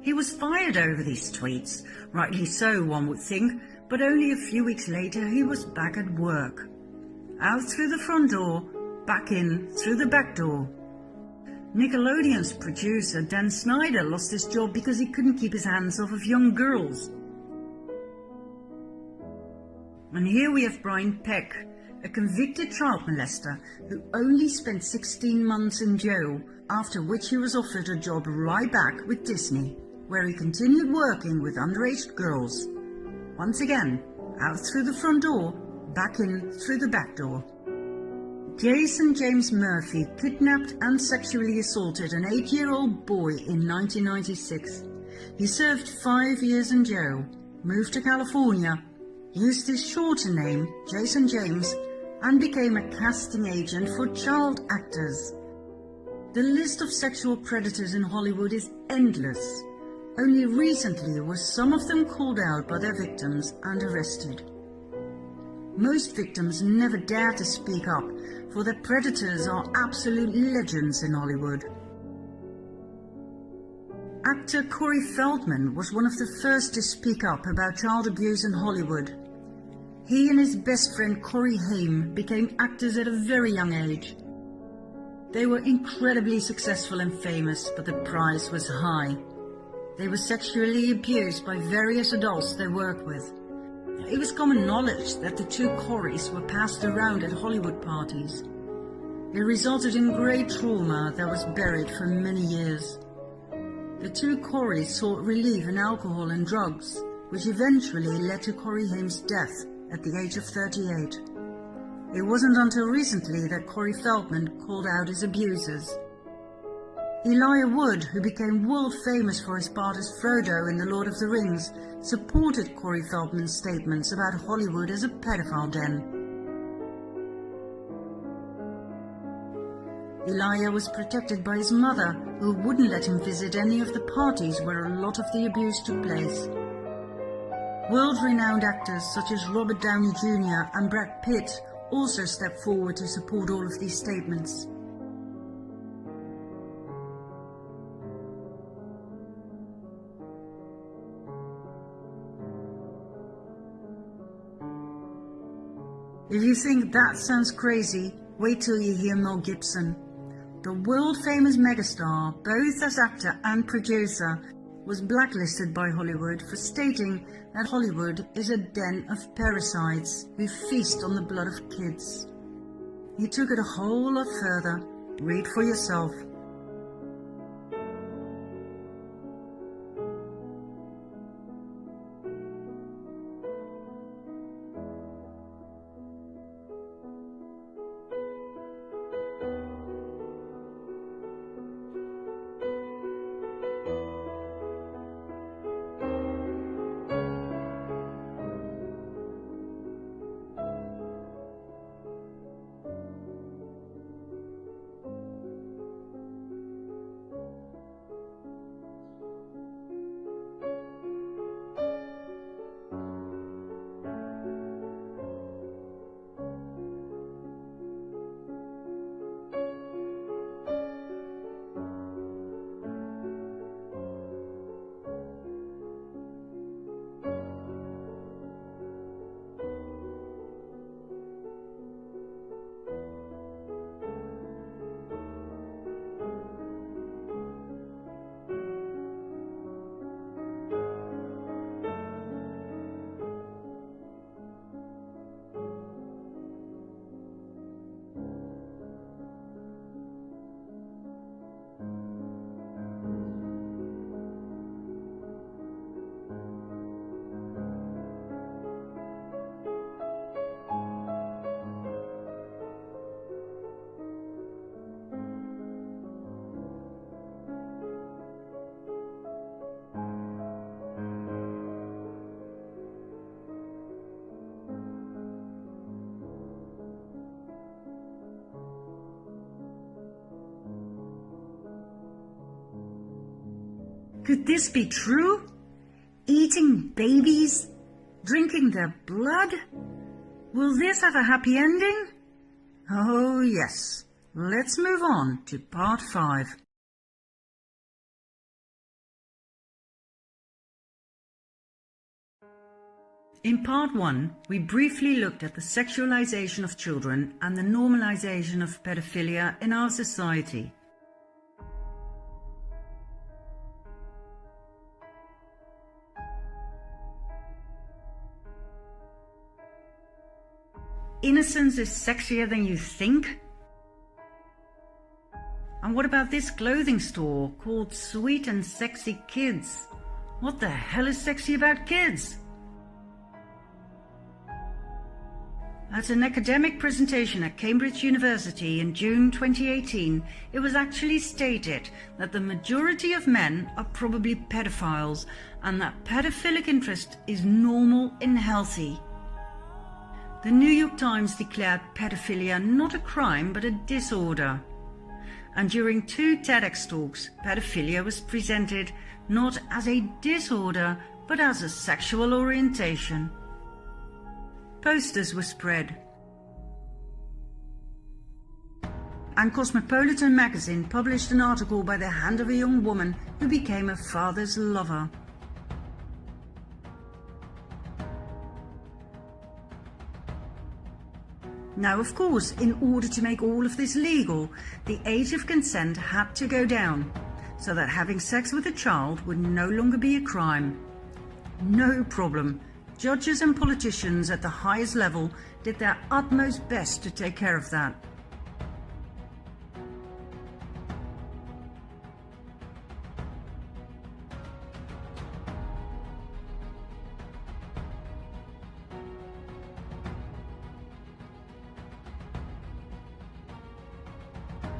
He was fired over these tweets, rightly so one would think, but only a few weeks later he was back at work. Out through the front door, back in through the back door. Nickelodeon's producer Dan Snyder lost his job because he couldn't keep his hands off of young girls. And here we have Brian Peck, a convicted child molester who only spent 16 months in jail, after which he was offered a job right back with Disney, where he continued working with underage girls. Once again, out through the front door, back in through the back door. Jason James Murphy kidnapped and sexually assaulted an 8-year-old boy in 1996. He served 5 years in jail, moved to California, used his shorter name, Jason James, and became a casting agent for child actors. The list of sexual predators in Hollywood is endless. Only recently were some of them called out by their victims and arrested. Most victims never dare to speak up, for their predators are absolute legends in Hollywood. Actor Corey Feldman was one of the first to speak up about child abuse in Hollywood. He and his best friend Corey Haim became actors at a very young age. They were incredibly successful and famous, but the price was high. They were sexually abused by various adults they worked with. It was common knowledge that the two Coreys were passed around at Hollywood parties. It resulted in great trauma that was buried for many years. The two Coreys sought relief in alcohol and drugs, which eventually led to Corey Haim's death at the age of 38. It wasn't until recently that Corey Feldman called out his abusers. Elijah Wood, who became world famous for his part as Frodo in The Lord of the Rings, supported Corey Feldman's statements about Hollywood as a pedophile den. Elijah was protected by his mother, who wouldn't let him visit any of the parties where a lot of the abuse took place. World-renowned actors such as Robert Downey Jr. and Brad Pitt also stepped forward to support all of these statements. If you think that sounds crazy, wait till you hear Mel Gibson. The world-famous megastar, both as actor and producer, was blacklisted by Hollywood for stating that Hollywood is a den of parasites who feast on the blood of kids. He took it a whole lot further. Read for yourself. Could this be true? Eating babies? Drinking their blood? Will this have a happy ending? Oh yes. Let's move on to part 5. In part 1, we briefly looked at the sexualization of children and the normalization of pedophilia in our society. innocence is sexier than you think? And what about this clothing store called Sweet and Sexy Kids? What the hell is sexy about kids? At an academic presentation at Cambridge University in June 2018, it was actually stated that the majority of men are probably pedophiles and that pedophilic interest is normal and healthy. The New York Times declared pedophilia not a crime but a disorder. And during 2 TEDx talks, pedophilia was presented not as a disorder but as a sexual orientation. Posters were spread. And Cosmopolitan magazine published an article by the hand of a young woman who became her father's lover. Now, of course, in order to make all of this legal, the age of consent had to go down, so that having sex with a child would no longer be a crime. No problem. Judges and politicians at the highest level did their utmost best to take care of that.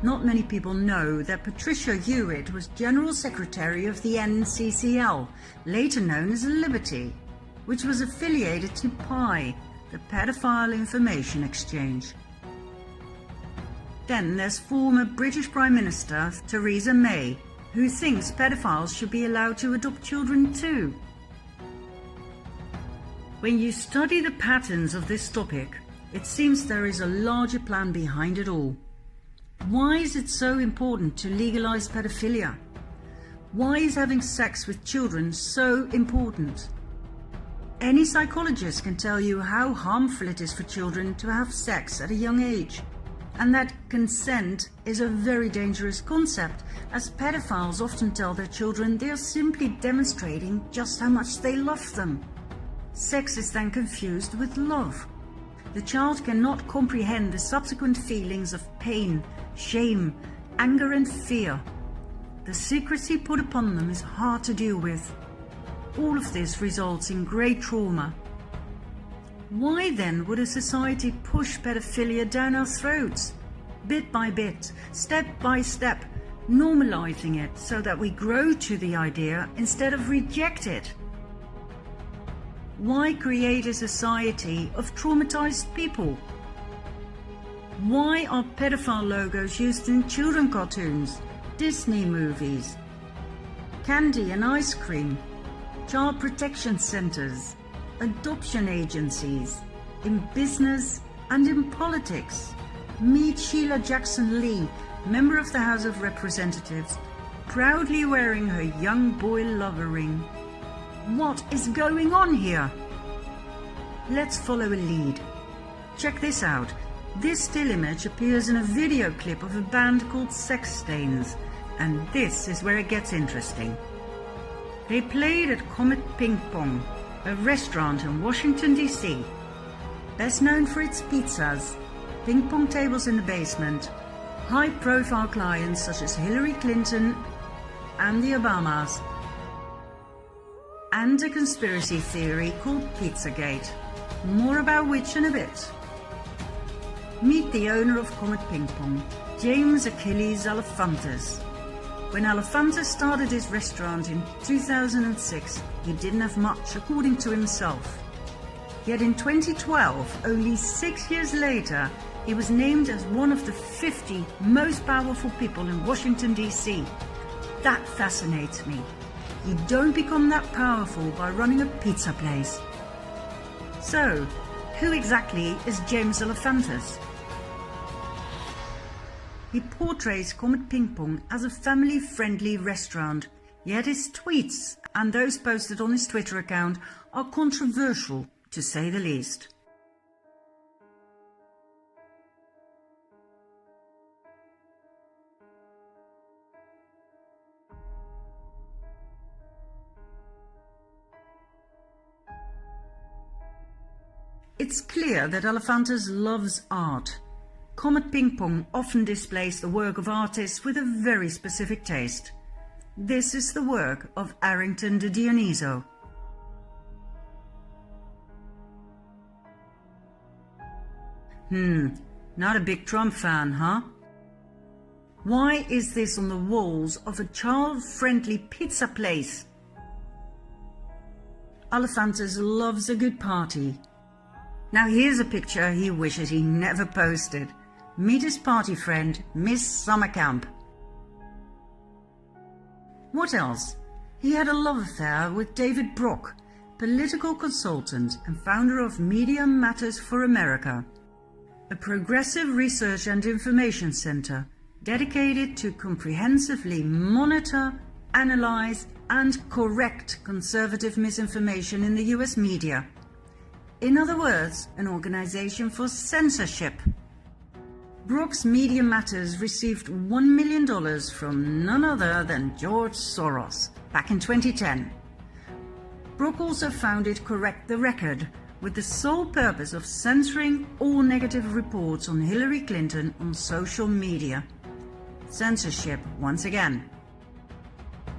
Not many people know that Patricia Hewitt was General Secretary of the NCCL, later known as Liberty, which was affiliated to PI, the Pedophile Information Exchange. Then there's former British Prime Minister Theresa May, who thinks pedophiles should be allowed to adopt children too. When you study the patterns of this topic, it seems there is a larger plan behind it all. Why is it so important to legalize pedophilia? Why is having sex with children so important? Any psychologist can tell you how harmful it is for children to have sex at a young age, and that consent is a very dangerous concept, as pedophiles often tell their children they are simply demonstrating just how much they love them. Sex is then confused with love. The child cannot comprehend the subsequent feelings of pain, shame, anger and fear. The secrecy put upon them is hard to deal with. All of this results in great trauma. Why then would a society push pedophilia down our throats? Bit by bit, step by step, normalizing it so that we grow to the idea instead of reject it. Why create a society of traumatized people? Why are pedophile logos used in children cartoons, Disney movies, candy and ice cream, child protection centers, adoption agencies, in business and in politics? Meet Sheila Jackson Lee, member of the House of Representatives, proudly wearing her young boy lover ring. What is going on here? Let's follow a lead. Check this out. This still image appears in a video clip of a band called Sex Stains, and this is where it gets interesting. They played at Comet Ping Pong, a restaurant in Washington, D.C. Best known for its pizzas, ping pong tables in the basement, high-profile clients such as Hillary Clinton and the Obamas, and a conspiracy theory called Pizzagate. More about which in a bit. Meet the owner of Comet Ping Pong, James Achilles Alefantis. When Alefantis started his restaurant in 2006, he didn't have much, according to himself. Yet in 2012, only 6 years later, he was named as one of the 50 most powerful people in Washington, D.C. That fascinates me. You don't become that powerful by running a pizza place. So, who exactly is James Alefantis? He portrays Comet Ping Pong as a family-friendly restaurant, yet his tweets and those posted on his Twitter account are controversial, to say the least. It's clear that Alefantis loves art. Comet Ping Pong often displays the work of artists with a very specific taste. This is the work of Arrington de Dioniso. Not a big Trump fan, huh? Why is this on the walls of a child-friendly pizza place? Alefantis loves a good party. Now here's a picture he wishes he never posted. Meet his party friend, Miss Summercamp. What else? He had a love affair with David Brock, political consultant and founder of Media Matters for America, a progressive research and information center dedicated to comprehensively monitor, analyze, and correct conservative misinformation in the US media. In other words, an organization for censorship. Brock's Media Matters received $1 million from none other than George Soros back in 2010. Brock also founded Correct the Record with the sole purpose of censoring all negative reports on Hillary Clinton on social media. Censorship once again.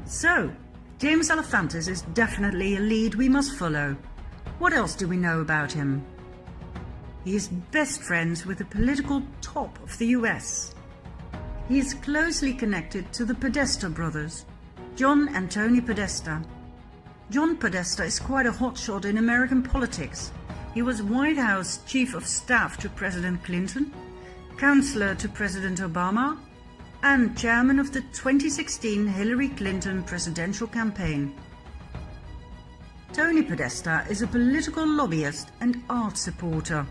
So, James Alefantis is definitely a lead we must follow. What else do we know about him? He is best friends with the political top of the US. He is closely connected to the Podesta brothers, John and Tony Podesta. John Podesta is quite a hotshot in American politics. He was White House Chief of Staff to President Clinton, Counselor to President Obama, and Chairman of the 2016 Hillary Clinton presidential campaign. Tony Podesta is a political lobbyist and art supporter.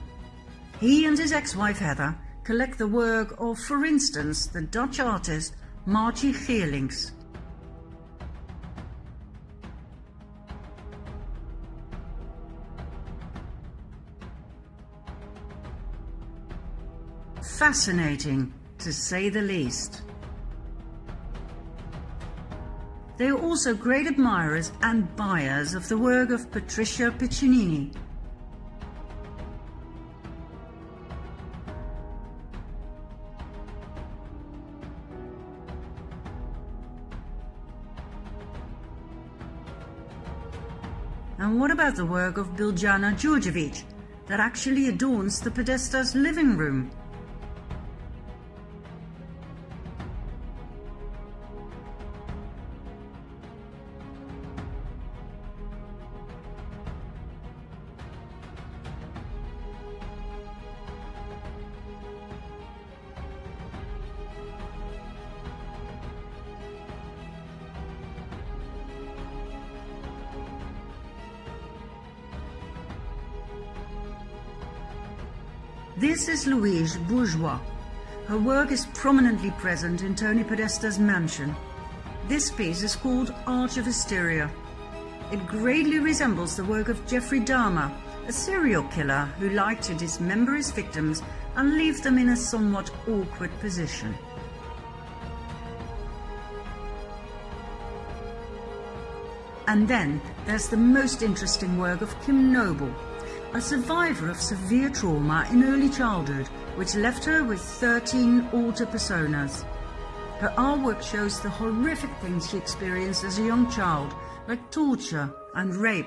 He and his ex-wife Heather collect the work of, for instance, the Dutch artist Margie Geerlings. Fascinating, to say the least. They are also great admirers and buyers of the work of Patricia Piccinini. And what about the work of Biljana Đurđević that actually adorns the Podesta's living room? This is Louise Bourgeois. Her work is prominently present in Tony Podesta's mansion. This piece is called Arch of Hysteria. It greatly resembles the work of Jeffrey Dahmer, a serial killer who liked to dismember his victims and leave them in a somewhat awkward position. And then there's the most interesting work of Kim Noble, a survivor of severe trauma in early childhood, which left her with 13 alter personas. Her artwork shows the horrific things she experienced as a young child, like torture and rape.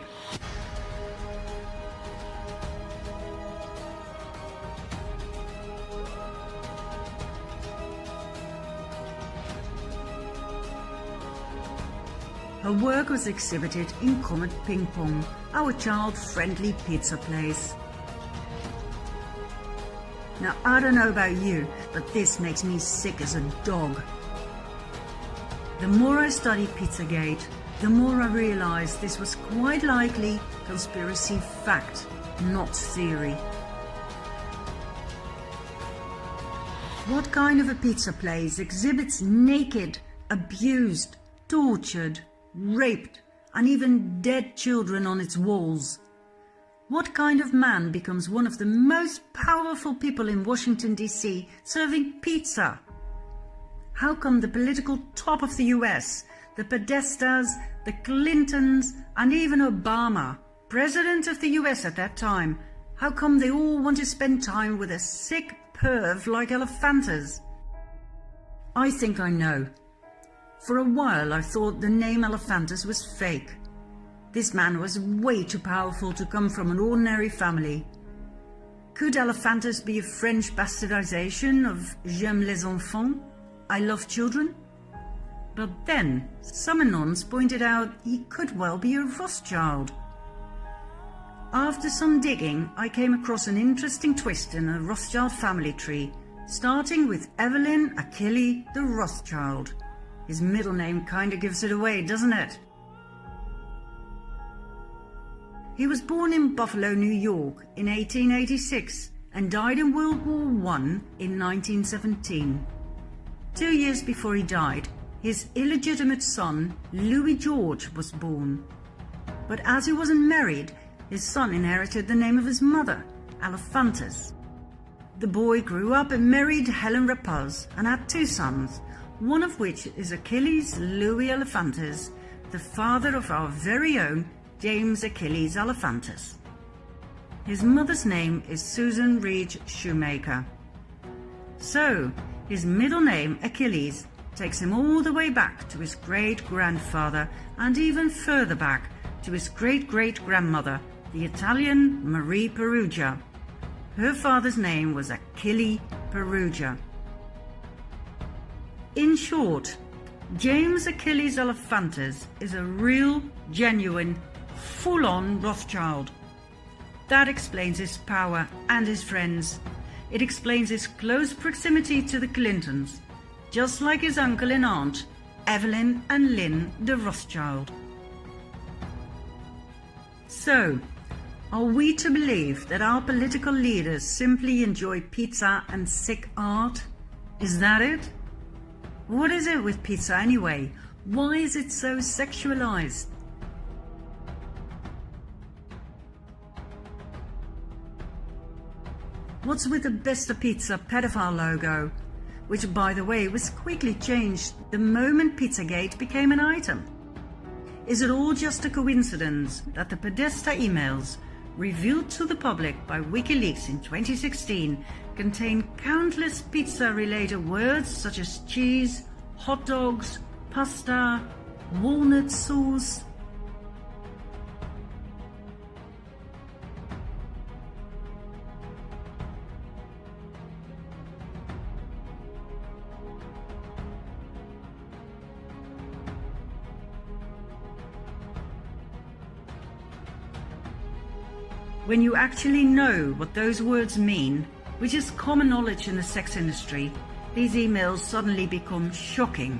Her work was exhibited in Comet Ping Pong, our child-friendly pizza place. Now, I don't know about you, but this makes me sick as a dog. The more I study Pizzagate, the more I realize this was quite likely conspiracy fact, not theory. What kind of a pizza place exhibits naked, abused, tortured, raped, and even dead children on its walls? What kind of man becomes one of the most powerful people in Washington, D.C., serving pizza? How come the political top of the US, the Podestas, the Clintons, and even Obama, president of the US at that time, How come they all want to spend time with a sick perv like Elephantis? I think I know. For a while I thought the name Elephantis was fake. This man was way too powerful to come from an ordinary family. Could Elephantis be a French bastardization of J'aime les enfants? I love children? But then some anons pointed out he could well be a Rothschild. After some digging, I came across an interesting twist in a Rothschild family tree, starting with Evelyn Achille the Rothschild. His middle name kinda gives it away, doesn't it? He was born in Buffalo, New York in 1886 and died in World War I in 1917. 2 years before he died, his illegitimate son, Louis George, was born. But as he wasn't married, his son inherited the name of his mother, Elephantis. The boy grew up and married Helen Rapaz and had 2 sons, one of which is Achilles Louis Elephantis, the father of our very own James Achilles Elephantis. His mother's name is Susan Reed Shoemaker. So, his middle name, Achilles, takes him all the way back to his great-grandfather and even further back to his great-great-grandmother, the Italian Marie Perugia. Her father's name was Achille Perugia. In short, James Achilles Elephantis is a real, genuine, full-on Rothschild. That explains his power and his friends. It explains his close proximity to the Clintons, just like his uncle and aunt, Evelyn and Lynn de Rothschild. So, are we to believe that our political leaders simply enjoy pizza and sick art? Is that it? What is it with pizza anyway? Why is it so sexualized? What's with the Besta Pizza pedophile logo, which by the way was quickly changed the moment Pizzagate became an item? Is it all just a coincidence that the Podesta emails, revealed to the public by WikiLeaks in 2016, contain countless pizza-related words such as cheese, hot dogs, pasta, walnut sauce? When you actually know what those words mean, which is common knowledge in the sex industry, these emails suddenly become shocking.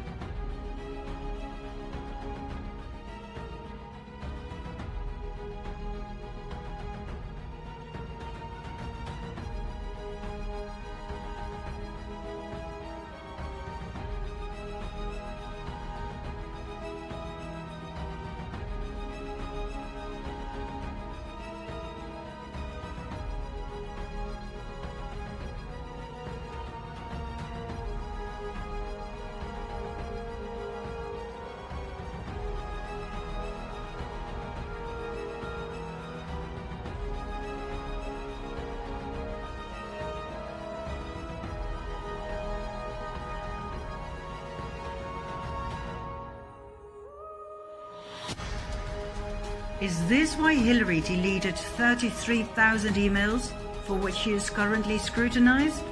Is this why Hillary deleted 33,000 emails for which she is currently scrutinized?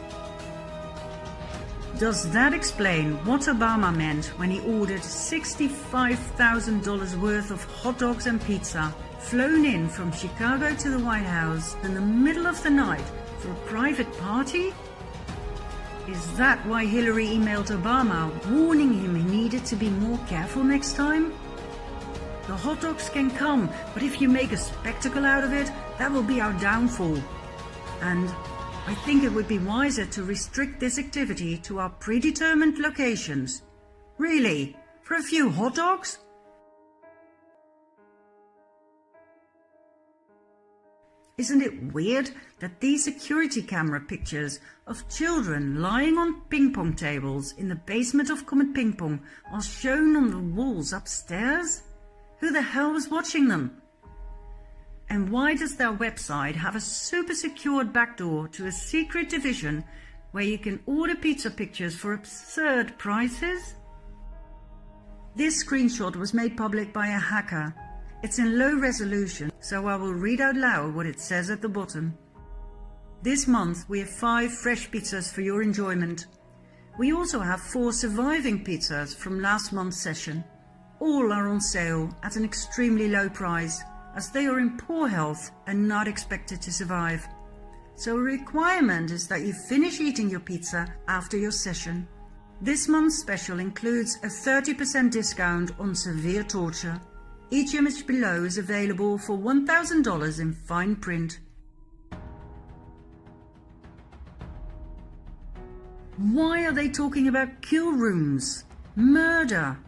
Does that explain what Obama meant when he ordered $65,000 worth of hot dogs and pizza flown in from Chicago to the White House in the middle of the night for a private party? Is that why Hillary emailed Obama warning him he needed to be more careful next time? The hot dogs can come, but if you make a spectacle out of it, that will be our downfall. And I think it would be wiser to restrict this activity to our predetermined locations. Really? For a few hot dogs? Isn't it weird that these security camera pictures of children lying on ping pong tables in the basement of Comet Ping Pong are shown on the walls upstairs? Who the hell was watching them? And why does their website have a super secured backdoor to a secret division where you can order pizza pictures for absurd prices? This screenshot was made public by a hacker. It's in low resolution, so I will read out loud what it says at the bottom. This month we have 5 fresh pizzas for your enjoyment. We also have 4 surviving pizzas from last month's session. All are on sale at an extremely low price, as they are in poor health and not expected to survive. So a requirement is that you finish eating your pizza after your session. This month's special includes a 30% discount on severe torture. Each image below is available for $1,000 in fine print. Why are they talking about kill rooms, murder,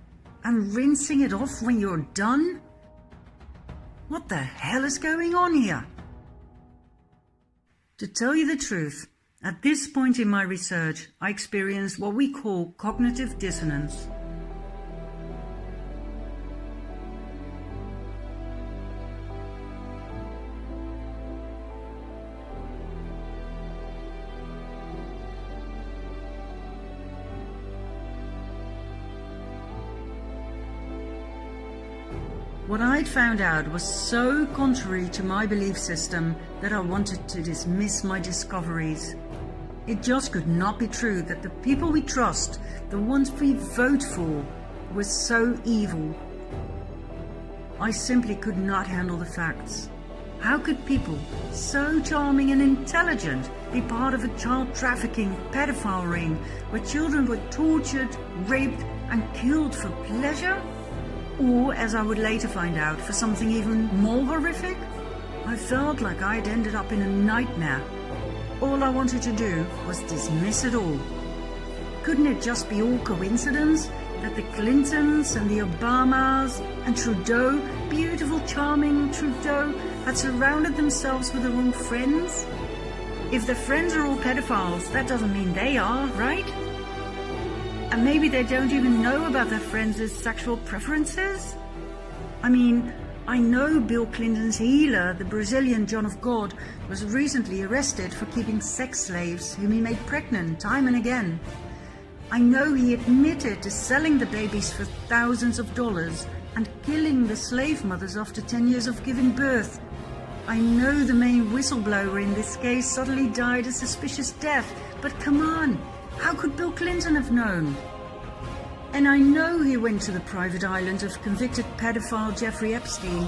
and rinsing it off when you're done? What the hell is going on here? To tell you the truth, at this point in my research, I experienced what we call cognitive dissonance. What I'd found out was so contrary to my belief system that I wanted to dismiss my discoveries. It just could not be true that the people we trust, the ones we vote for, were so evil. I simply could not handle the facts. How could people so charming and intelligent be part of a child trafficking pedophile ring where children were tortured, raped and killed for pleasure? Or, as I would later find out, for something even more horrific? I felt like I'd ended up in a nightmare. All I wanted to do was dismiss it all. Couldn't it just be all coincidence that the Clintons and the Obamas and Trudeau, beautiful, charming Trudeau, had surrounded themselves with the wrong friends? If their friends are all pedophiles, that doesn't mean they are, right? And maybe they don't even know about their friends' sexual preferences? I mean, I know Bill Clinton's healer, the Brazilian John of God, was recently arrested for keeping sex slaves whom he made pregnant time and again. I know he admitted to selling the babies for thousands of dollars and killing the slave mothers after 10 years of giving birth. I know the main whistleblower in this case suddenly died a suspicious death, but come on! How could Bill Clinton have known? And I know he went to the private island of convicted pedophile Jeffrey Epstein.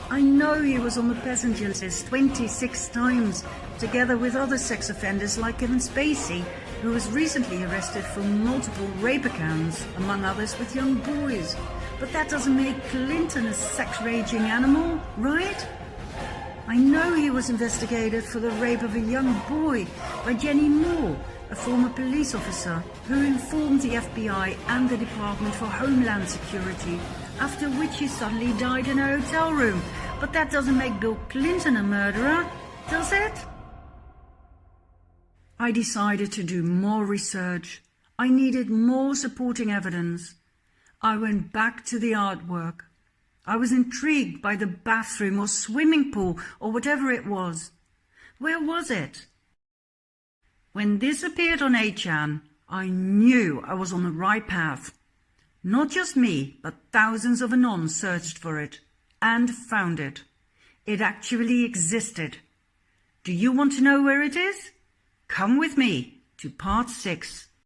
I know he was on the passenger list 26 times, together with other sex offenders like Kevin Spacey, who was recently arrested for multiple rape accounts, among others with young boys. But that doesn't make Clinton a sex-raging animal, right? I know he was investigated for the rape of a young boy by Jenny Moore, a former police officer who informed the FBI and the Department for Homeland Security, after which he suddenly died in a hotel room. But that doesn't make Bill Clinton a murderer, does it? I decided to do more research. I needed more supporting evidence. I went back to the artwork. I was intrigued by the bathroom or swimming pool or whatever it was. Where was it? When this appeared on 8chan, I knew I was on the right path. Not just me, but thousands of Anons searched for it and found it. It actually existed. Do you want to know where it is? Come with me to part 6.